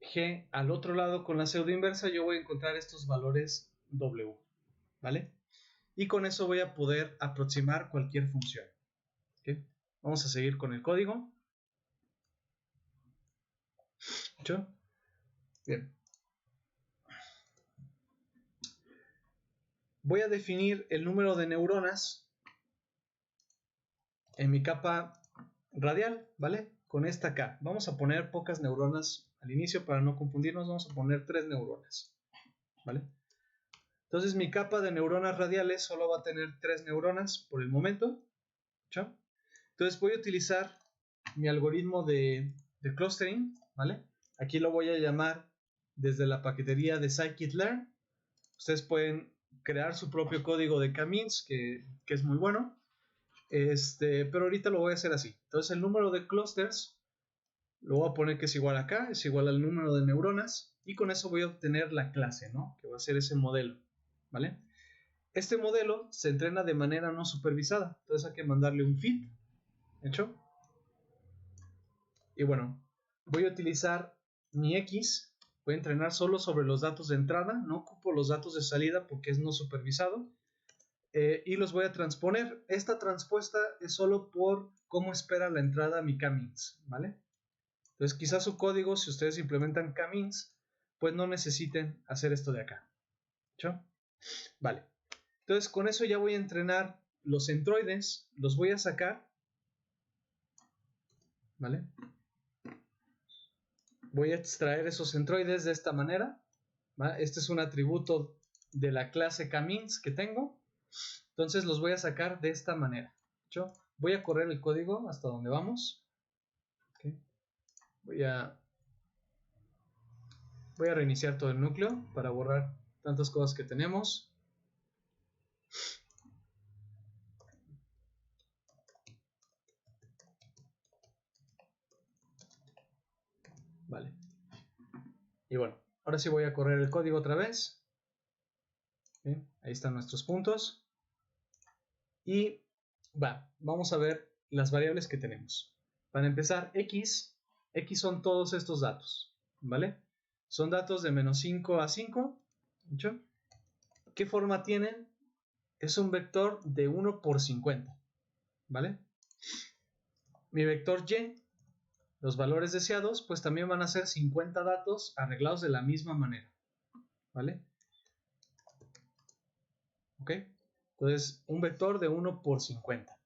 G al otro lado con la pseudo inversa, yo voy a encontrar estos valores W, ¿vale? Y con eso voy a poder aproximar cualquier función. ¿Okay? Vamos a seguir con el código. ¿Hecho? Bien. Voy a definir el número de neuronas en mi capa radial, ¿vale? Con esta K. Vamos a poner pocas neuronas al inicio para no confundirnos. Vamos a poner 3 neuronas, ¿vale? Entonces mi capa de neuronas radiales solo va a tener 3 neuronas por el momento. ¿Sí? Entonces voy a utilizar mi algoritmo de clustering, ¿vale? Aquí lo voy a llamar desde la paquetería de scikit-learn. Ustedes pueden crear su propio código de K-means, que es muy bueno. Pero ahorita lo voy a hacer así. Entonces el número de clusters lo voy a poner que es igual a K, es igual al número de neuronas, y con eso voy a obtener la clase, ¿no? Que va a ser ese modelo, ¿vale? Este modelo se entrena de manera no supervisada, entonces hay que mandarle un feed, ¿hecho? Y bueno, voy a utilizar mi X, voy a entrenar solo sobre los datos de entrada, no ocupo los datos de salida porque es no supervisado, y los voy a transponer. Esta transpuesta es solo por cómo espera la entrada mi K-means, ¿vale? Entonces quizás su código, si ustedes implementan K-means, pues no necesiten hacer esto de acá, ¿hecho? Vale. Entonces con eso ya voy a entrenar los centroides, los voy a sacar, ¿vale? Voy a extraer esos centroides de esta manera, ¿vale? Este es un atributo de la clase K-means que tengo, entonces los voy a sacar de esta manera, ¿hecho? Voy a correr el código hasta donde vamos. Okay. Voy a reiniciar todo el núcleo para borrar tantas cosas que tenemos. Vale. Y bueno, ahora sí voy a correr el código otra vez. Bien, ahí están nuestros puntos. Y vamos a ver las variables que tenemos. Para empezar, X son todos estos datos, ¿vale? Son datos de menos 5 a 5. ¿Hecho? ¿Qué forma tienen? Es un vector de 1 por 50, ¿vale? Mi vector Y, los valores deseados, pues también van a ser 50 datos arreglados de la misma manera, ¿vale? ¿Ok? Entonces, un vector de 1 por 50.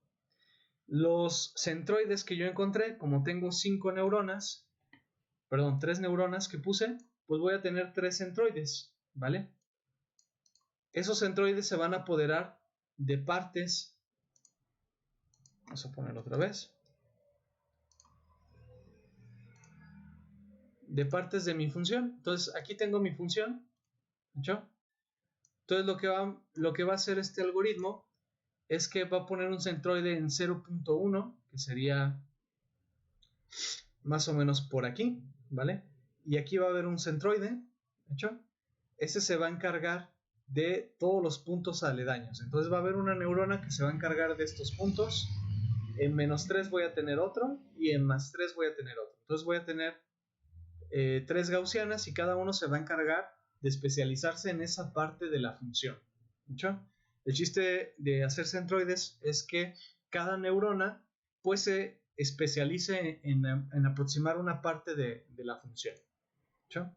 Los centroides que yo encontré, como tengo 3 neuronas que puse, pues voy a tener 3 centroides, ¿vale? Esos centroides se van a apoderar de partes. Vamos a ponerlo otra vez. De partes de mi función. Entonces, aquí tengo mi función, ¿hecho? Entonces, lo que va a hacer este algoritmo es que va a poner un centroide en 0.1, que sería más o menos por aquí, ¿vale? Y aquí va a haber un centroide, ¿hecho? Ese se va a encargar de todos los puntos aledaños. Entonces va a haber una neurona que se va a encargar de estos puntos. En -3 voy a tener otro y en +3 voy a tener otro. Entonces voy a tener 3 gaussianas y cada uno se va a encargar de especializarse en esa parte de la función. ¿Hecho? El chiste de hacer centroides es que cada neurona pues se especialice en aproximar una parte de la función. ¿Hecho?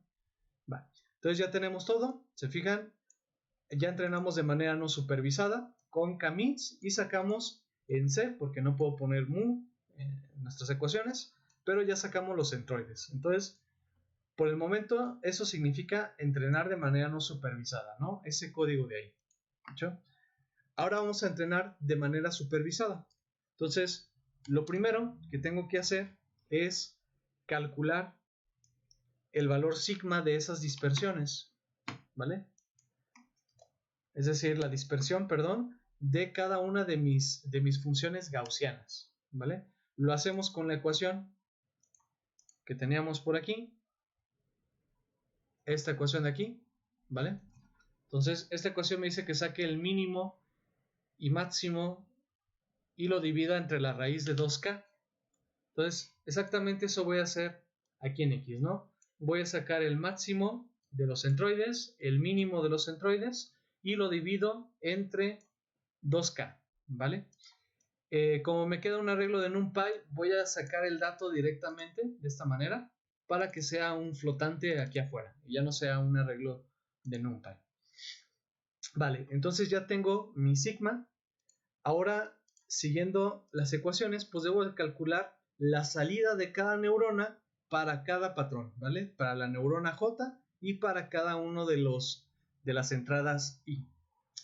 Vale. Entonces ya tenemos todo, se fijan, ya entrenamos de manera no supervisada con k-means y sacamos en C, porque no puedo poner mu en nuestras ecuaciones, pero ya sacamos los centroides. Entonces, por el momento, eso significa entrenar de manera no supervisada, ¿no? Ese código de ahí. ¿Hecho? Ahora vamos a entrenar de manera supervisada. Entonces, lo primero que tengo que hacer es calcular el valor sigma de esas dispersiones, ¿vale? Es decir, la dispersión, perdón, de cada una de mis funciones gaussianas, ¿vale? Lo hacemos con la ecuación que teníamos por aquí, esta ecuación de aquí, ¿vale? Entonces, esta ecuación me dice que saque el mínimo y máximo y lo divida entre la raíz de 2k. Entonces, exactamente eso voy a hacer aquí en X, ¿no? Voy a sacar el máximo de los centroides, el mínimo de los centroides y lo divido entre 2k, ¿vale? Como me queda un arreglo de NumPy, voy a sacar el dato directamente de esta manera para que sea un flotante aquí afuera y ya no sea un arreglo de NumPy. Vale, entonces ya tengo mi sigma. Ahora, siguiendo las ecuaciones, pues debo calcular la salida de cada neurona para cada patrón, ¿vale? Para la neurona J y para cada uno de las entradas I.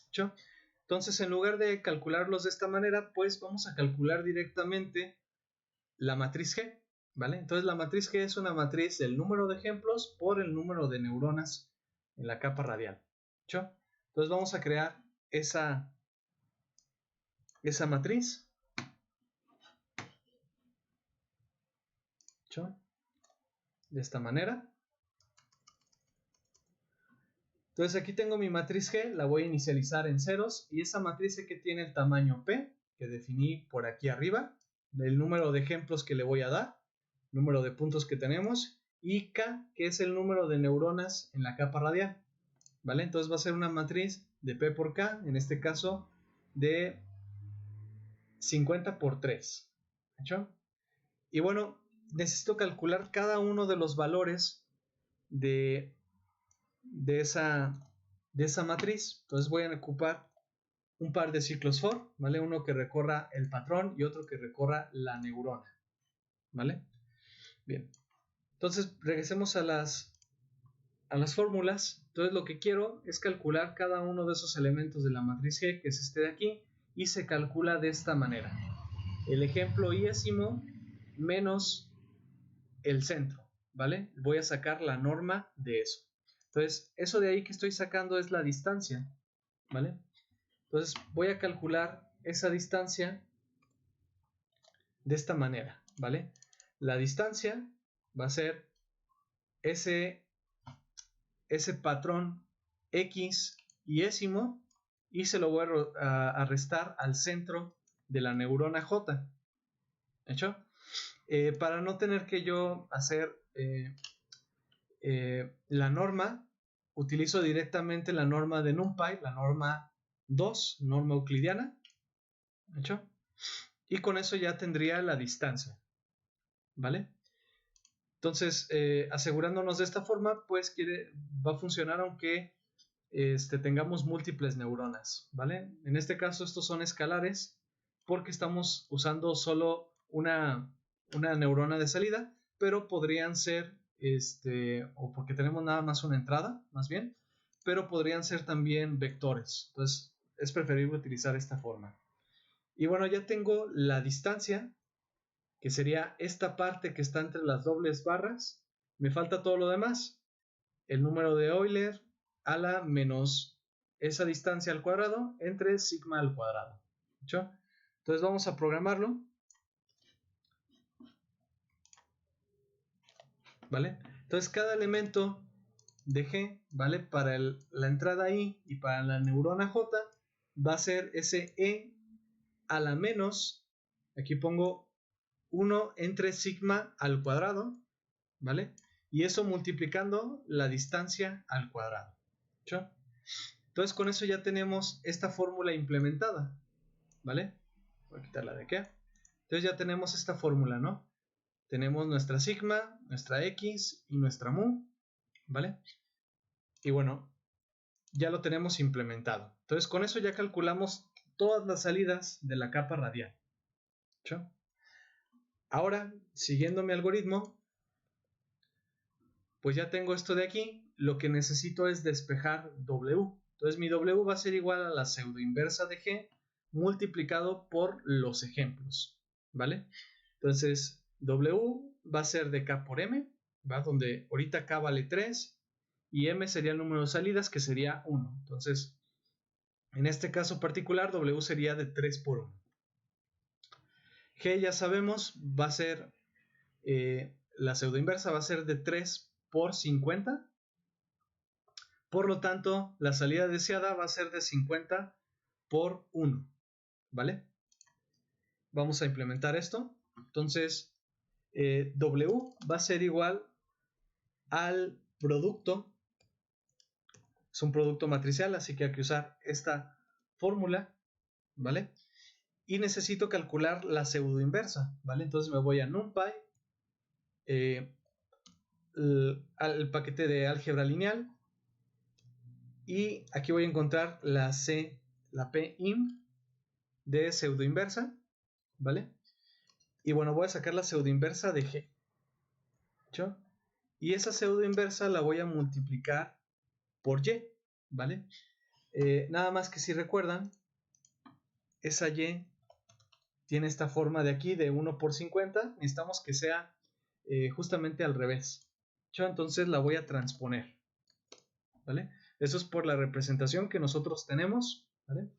¿Hecho? Entonces, en lugar de calcularlos de esta manera, pues vamos a calcular directamente la matriz G, ¿vale? Entonces, la matriz G es una matriz del número de ejemplos por el número de neuronas en la capa radial. ¿Hecho? Entonces, vamos a crear esa matriz. ¿Hecho? De esta manera. Entonces aquí tengo mi matriz G, la voy a inicializar en ceros y esa matriz que tiene el tamaño P, que definí por aquí arriba, el número de ejemplos que le voy a dar, número de puntos que tenemos, y K, que es el número de neuronas en la capa radial, ¿vale? Entonces va a ser una matriz de P por K, en este caso de 50 por 3, ¿hecho? Y bueno, necesito calcular cada uno de los valores de esa matriz. Entonces voy a ocupar un par de ciclos for, ¿vale? Uno que recorra el patrón y otro que recorra la neurona, ¿vale? Bien. Entonces regresemos a las fórmulas. Entonces lo que quiero es calcular cada uno de esos elementos de la matriz G, que es este de aquí, y se calcula de esta manera. El ejemplo iésimo menos el centro, ¿vale? Voy a sacar la norma de eso. Entonces, eso de ahí que estoy sacando es la distancia, ¿vale? Entonces, voy a calcular esa distancia de esta manera, ¿vale? La distancia va a ser ese patrón X iésimo y se lo voy a restar al centro de la neurona J. ¿Hecho? Para no tener que yo hacer la norma, utilizo directamente la norma de NumPy, la norma 2, norma euclidiana, ¿hecho? Y con eso ya tendría la distancia, ¿vale? Entonces, asegurándonos de esta forma, pues va a funcionar aunque tengamos múltiples neuronas, ¿vale? En este caso estos son escalares porque estamos usando solo una neurona de salida, pero podrían ser o porque tenemos nada más una entrada, más bien, pero podrían ser también vectores. Entonces, es preferible utilizar esta forma. Y bueno, ya tengo la distancia, que sería esta parte que está entre las dobles barras. Me falta todo lo demás. El número de Euler a la menos esa distancia al cuadrado entre sigma al cuadrado. ¿Hecho? Entonces vamos a programarlo. ¿vale? Entonces cada elemento de G, ¿vale? Para la entrada I y para la neurona J va a ser ese E a la menos, aquí pongo 1 entre sigma al cuadrado, ¿vale? Y eso multiplicando la distancia al cuadrado. ¿Sí? Entonces con eso ya tenemos esta fórmula implementada, ¿vale? Voy a quitarla de aquí. Entonces ya tenemos esta fórmula, ¿no? Tenemos nuestra sigma, nuestra x y nuestra mu, ¿vale? Y bueno, ya lo tenemos implementado. Entonces con eso ya calculamos todas las salidas de la capa radial. ¿Sí? Ahora, siguiendo mi algoritmo, pues ya tengo esto de aquí. Lo que necesito es despejar W. Entonces mi W va a ser igual a la pseudoinversa de G multiplicado por los ejemplos, ¿vale? Entonces W va a ser de K por M, ¿va? Donde ahorita K vale 3 y M sería el número de salidas, que sería 1. Entonces, en este caso particular, W sería de 3 por 1. G ya sabemos, va a ser, la pseudoinversa va a ser de 3 por 50. Por lo tanto, la salida deseada va a ser de 50 por 1, ¿vale? Vamos a implementar esto. Entonces, W va a ser igual al producto. Es un producto matricial, así que hay que usar esta fórmula, ¿vale? Y necesito calcular la pseudoinversa, ¿vale? Entonces me voy a NumPy, al paquete de álgebra lineal, y aquí voy a encontrar la Pim de pseudoinversa, ¿vale? Y bueno, voy a sacar la pseudoinversa de G, ¿sí? Y esa pseudoinversa la voy a multiplicar por Y, ¿vale? Nada más que si recuerdan, esa Y tiene esta forma de aquí de 1 por 50. Necesitamos que sea justamente al revés, ¿sí? Entonces la voy a transponer, ¿vale? Eso es por la representación que nosotros tenemos, ¿vale?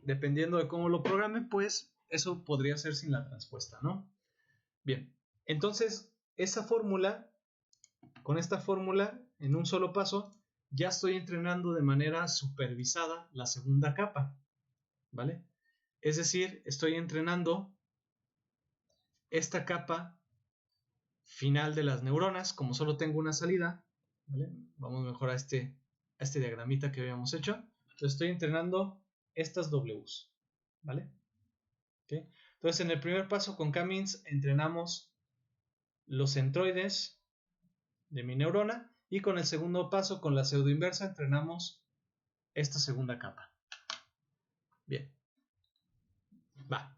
Dependiendo de cómo lo programe, pues eso podría ser sin la transpuesta, ¿no? Bien, entonces esa fórmula, con esta fórmula, en un solo paso, ya estoy entrenando de manera supervisada la segunda capa, ¿vale? Es decir, estoy entrenando esta capa final de las neuronas. Como solo tengo una salida, ¿vale? Vamos mejor a este diagramita que habíamos hecho. Entonces estoy entrenando estas Ws, ¿vale? ¿Okay? Entonces en el primer paso con K-means entrenamos los centroides de mi neurona, y con el segundo paso, con la pseudoinversa, entrenamos esta segunda capa. Bien,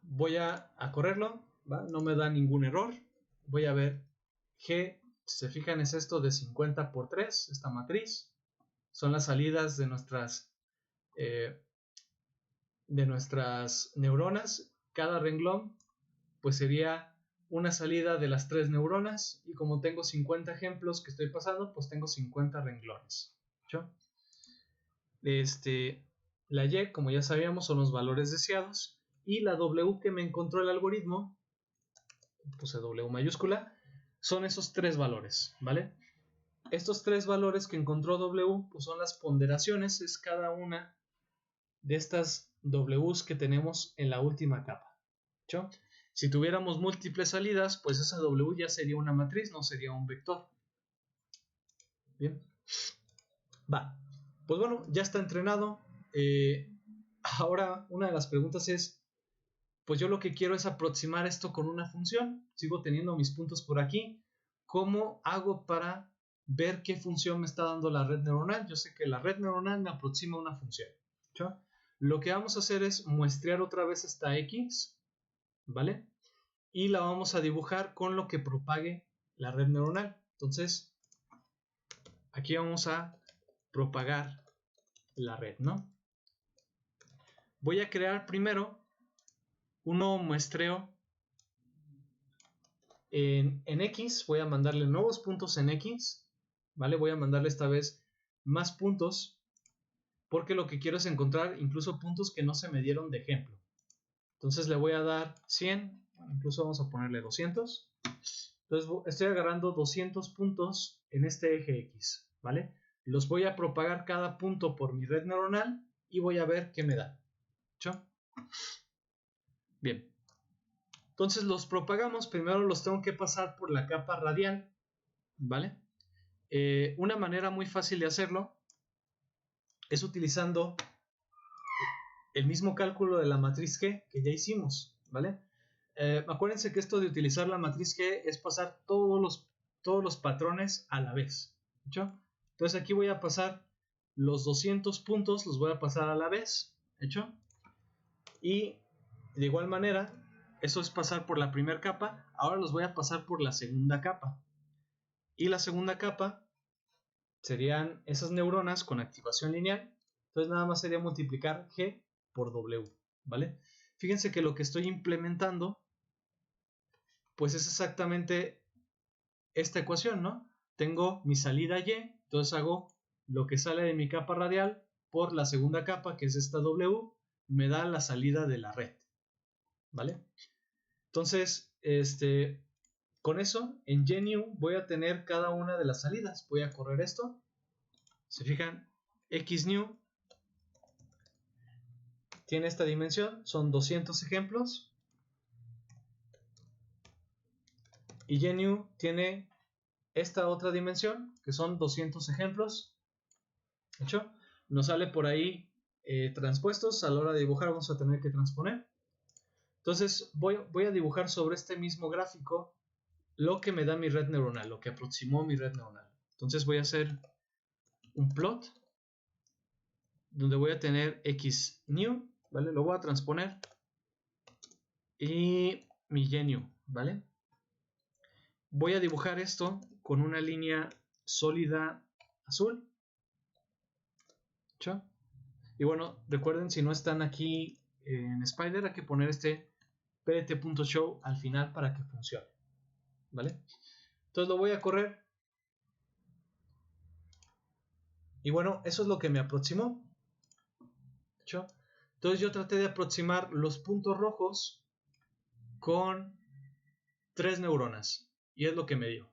voy a correrlo, ¿va? No me da ningún error. Voy a ver G, si se fijan, es esto de 50 por 3, esta matriz. Son las salidas de nuestras neuronas. Cada renglón pues sería una salida de las 3 neuronas, y como tengo 50 ejemplos que estoy pasando, pues tengo 50 renglones, ¿sí? La Y, como ya sabíamos, son los valores deseados, y la W que me encontró el algoritmo, puse W mayúscula, son esos 3 valores, ¿vale? Estos 3 valores que encontró W, pues son las ponderaciones, es cada una de estas Ws que tenemos en la última capa, ¿sí? Si tuviéramos múltiples salidas, pues esa W ya sería una matriz, no sería un vector. Bien. Pues bueno, ya está entrenado. Ahora una de las preguntas es, pues yo lo que quiero es aproximar esto con una función. Sigo teniendo mis puntos por aquí. ¿Cómo hago para ver qué función me está dando la red neuronal? Yo sé que la red neuronal me aproxima una función, ¿sí? Lo que vamos a hacer es muestrear otra vez esta X, ¿vale? Y la vamos a dibujar con lo que propague la red neuronal. Entonces, aquí vamos a propagar la red, ¿no? Voy a crear primero un nuevo muestreo en X. Voy a mandarle nuevos puntos en X, ¿vale? Voy a mandarle esta vez más puntos, porque lo que quiero es encontrar incluso puntos que no se me dieron de ejemplo. Entonces le voy a dar 100, incluso vamos a ponerle 200. Entonces estoy agarrando 200 puntos en este eje X, ¿vale? Los voy a propagar cada punto por mi red neuronal y voy a ver qué me da. ¿Hecho? Bien. Entonces los propagamos, primero los tengo que pasar por la capa radial, ¿vale? Una manera muy fácil de hacerlo es utilizando el mismo cálculo de la matriz G que ya hicimos, ¿vale? Acuérdense que esto de utilizar la matriz G es pasar todos los patrones a la vez, ¿hecho? Entonces aquí voy a pasar los 200 puntos, los voy a pasar a la vez, ¿hecho? Y de igual manera, eso es pasar por la primera capa, ahora los voy a pasar por la segunda capa. Y la segunda capa serían esas neuronas con activación lineal, entonces nada más sería multiplicar G por W, ¿vale? Fíjense que lo que estoy implementando pues es exactamente esta ecuación, ¿no? Tengo mi salida Y, entonces hago lo que sale de mi capa radial por la segunda capa, que es esta W, me da la salida de la red, ¿vale? Entonces, con eso, en GNU voy a tener cada una de las salidas. Voy a correr esto. Se fijan, XNew tiene esta dimensión, son 200 ejemplos. Y GNU tiene esta otra dimensión, que son 200 ejemplos. ¿Hecho? Nos sale por ahí transpuestos. A la hora de dibujar vamos a tener que transponer. Entonces voy a dibujar sobre este mismo gráfico lo que me da mi red neuronal, lo que aproximó mi red neuronal. Entonces voy a hacer un plot donde voy a tener XNew, ¿vale? Lo voy a transponer y mi GNew, ¿vale? Voy a dibujar esto con una línea sólida azul. ¿Hecho? Y bueno, recuerden, si no están aquí en Spider, hay que poner este pdt.show al final para que funcione, ¿vale? Entonces lo voy a correr. Y bueno, eso es lo que me aproximó. ¿Hecho? Entonces yo traté de aproximar los puntos rojos con 3 neuronas. Y es lo que me dio,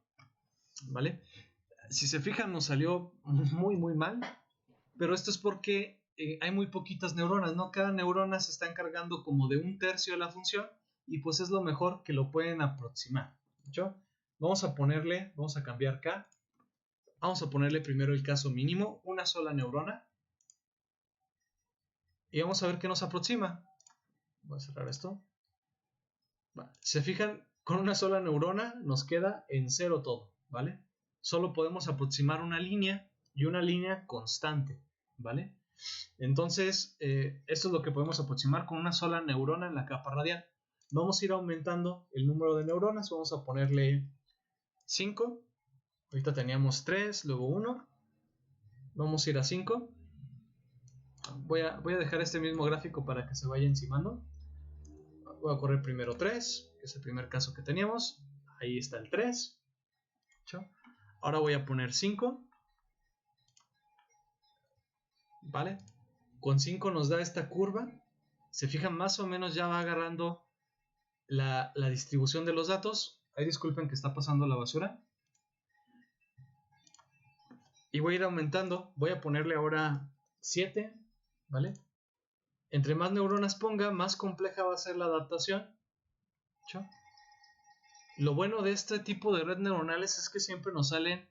¿vale? Si se fijan, nos salió muy mal. Pero esto es porque hay muy poquitas neuronas, ¿no? Cada neurona se está encargando como de 1/3 de la función y pues es lo mejor que lo pueden aproximar, ¿hecho? Vamos a cambiar K. Vamos a ponerle primero el caso mínimo, una sola neurona. Y vamos a ver qué nos aproxima. Voy a cerrar esto. Vale. Se fijan, con una sola neurona nos queda en 0 todo, ¿vale? Solo podemos aproximar una línea y una línea constante, ¿vale? Entonces, esto es lo que podemos aproximar con una sola neurona en la capa radial. Vamos a ir aumentando el número de neuronas. Vamos a ponerle 5. Ahorita teníamos 3, luego 1. Vamos a ir a 5. Voy a dejar este mismo gráfico para que se vaya encimando. Voy a correr primero 3, que es el primer caso que teníamos. Ahí está el 3. Ahora voy a poner 5. ¿Vale? Con 5 nos da esta curva. Se fijan, más o menos ya va agarrando la distribución de los datos. Ahí disculpen que está pasando la basura. Y voy a ir aumentando. Voy a ponerle ahora 7. ¿Vale? Entre más neuronas ponga, más compleja va a ser la adaptación. ¿Hecho? Lo bueno de este tipo de redes neuronales es que siempre nos salen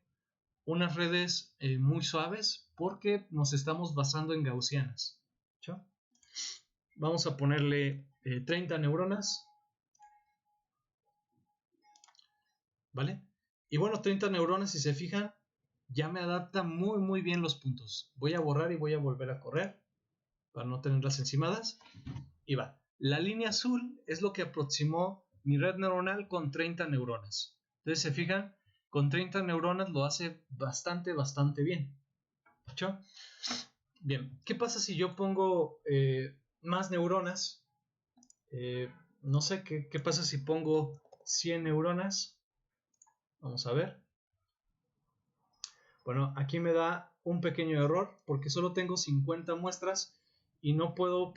unas redes muy suaves porque nos estamos basando en gaussianas. ¿Hecho? Vamos a ponerle 30 neuronas. ¿Vale? Y bueno, 30 neuronas, si se fijan, ya me adapta muy bien los puntos. Voy a borrar y voy a volver a correr para no tenerlas encimadas. Y va. La línea azul es lo que aproximó mi red neuronal con 30 neuronas. Entonces, se fijan, con 30 neuronas lo hace bastante bien. ¿Hecho? Bien, ¿qué pasa si yo pongo más neuronas? No sé, ¿qué pasa si pongo 100 neuronas? Vamos a ver. Bueno, aquí me da un pequeño error porque solo tengo 50 muestras y no puedo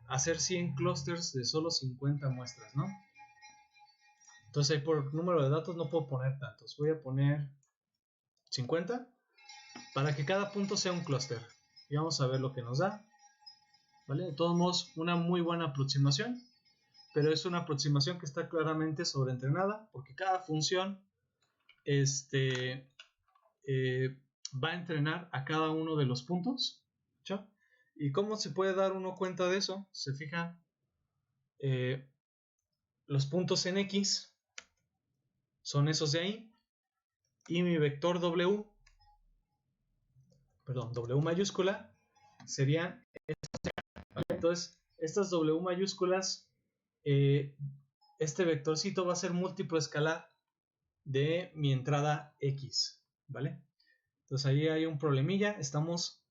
hacer 100 clusters de solo 50 muestras, ¿no? Entonces ahí por número de datos no puedo poner tantos. Voy a poner 50 para que cada punto sea un clúster. Y vamos a ver lo que nos da. ¿Vale? De todos modos, una muy buena aproximación. Pero es una aproximación que está claramente sobreentrenada. Porque cada función va a entrenar a cada uno de los puntos. ¿Sí? ¿Y cómo se puede dar uno cuenta de eso? Se fija, los puntos en X son esos de ahí, y mi vector W mayúscula, serían estos. Entonces, estas W mayúsculas, este vectorcito va a ser múltiplo escalar de mi entrada X, ¿vale? Entonces ahí hay un problemilla, estamos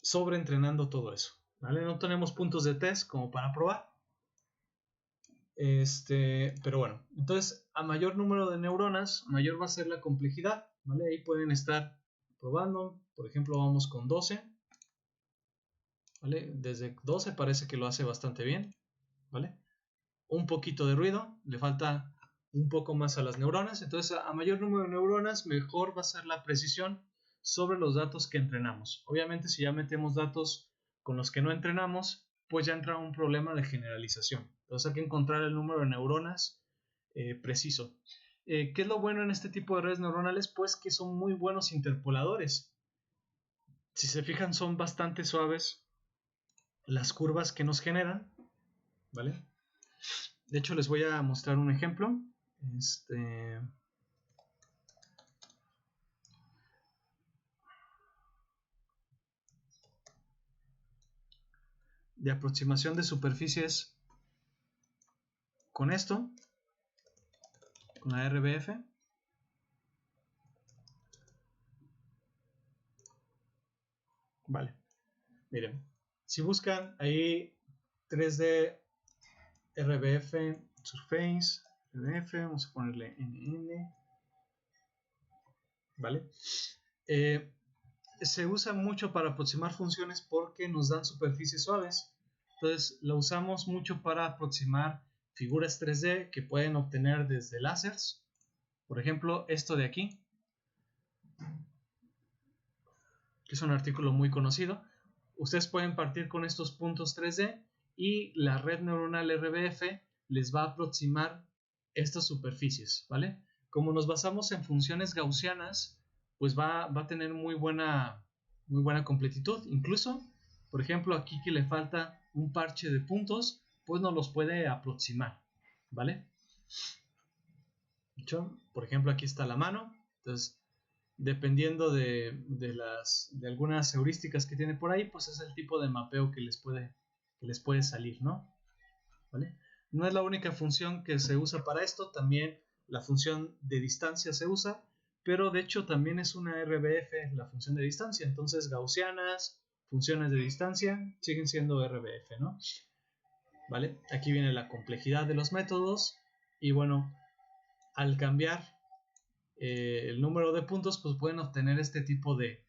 sobreentrenando todo eso, ¿vale? No tenemos puntos de test como para probar. Pero bueno, entonces a mayor número de neuronas, mayor va a ser la complejidad, ¿vale? Ahí pueden estar probando, por ejemplo, vamos con 12, ¿vale? Desde 12 parece que lo hace bastante bien, ¿vale? Un poquito de ruido, le falta un poco más a las neuronas, entonces a mayor número de neuronas, mejor va a ser la precisión sobre los datos que entrenamos. Obviamente, si ya metemos datos con los que no entrenamos, pues ya entra un problema de generalización. Entonces hay que encontrar el número de neuronas preciso. ¿Qué es lo bueno en este tipo de redes neuronales? Pues que son muy buenos interpoladores. Si se fijan, son bastante suaves las curvas que nos generan, ¿vale? De hecho, les voy a mostrar un ejemplo. De aproximación de superficies con esto, con la RBF. Vale, miren, si buscan ahí 3D RBF Surface RBF, vamos a ponerle NN, ¿vale? Se usa mucho para aproximar funciones porque nos dan superficies suaves. Entonces lo usamos mucho para aproximar figuras 3D que pueden obtener desde láseres. Por ejemplo, esto de aquí, que es un artículo muy conocido. Ustedes pueden partir con estos puntos 3D y la red neuronal RBF les va a aproximar estas superficies, ¿vale? Como nos basamos en funciones gaussianas, pues va a tener muy buena completitud. Incluso, por ejemplo, aquí que le falta un parche de puntos, pues nos los puede aproximar, ¿vale? Por ejemplo, aquí está la mano. Entonces, dependiendo de algunas heurísticas que tiene por ahí, pues es el tipo de mapeo que les puede salir, ¿no? ¿Vale? No es la única función que se usa para esto, también la función de distancia se usa, pero de hecho también es una RBF la función de distancia, entonces gaussianas, funciones de distancia siguen siendo RBF, ¿no? ¿Vale? Aquí viene la complejidad de los métodos y bueno, al cambiar el número de puntos, pues pueden obtener este tipo de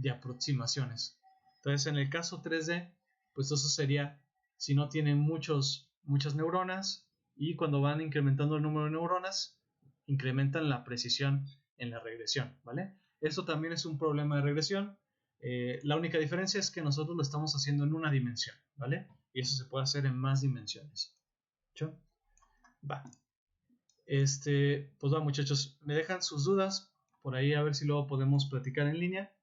aproximaciones. Entonces, en el caso 3D, pues eso sería si no tienen muchas neuronas, y cuando van incrementando el número de neuronas, incrementan la precisión en la regresión, ¿vale? Esto también es un problema de regresión. La única diferencia es que nosotros lo estamos haciendo en una dimensión, ¿vale? Y eso se puede hacer en más dimensiones. ¿Yo? Va. Pues va, muchachos, me dejan sus dudas por ahí, a ver si luego podemos platicar en línea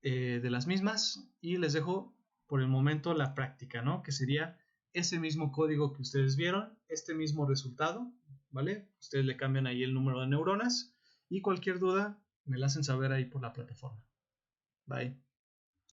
de las mismas, y les dejo por el momento la práctica, ¿no? Que sería ese mismo código que ustedes vieron, este mismo resultado, ¿vale? Ustedes le cambian ahí el número de neuronas, y cualquier duda me la hacen saber ahí por la plataforma. Bye.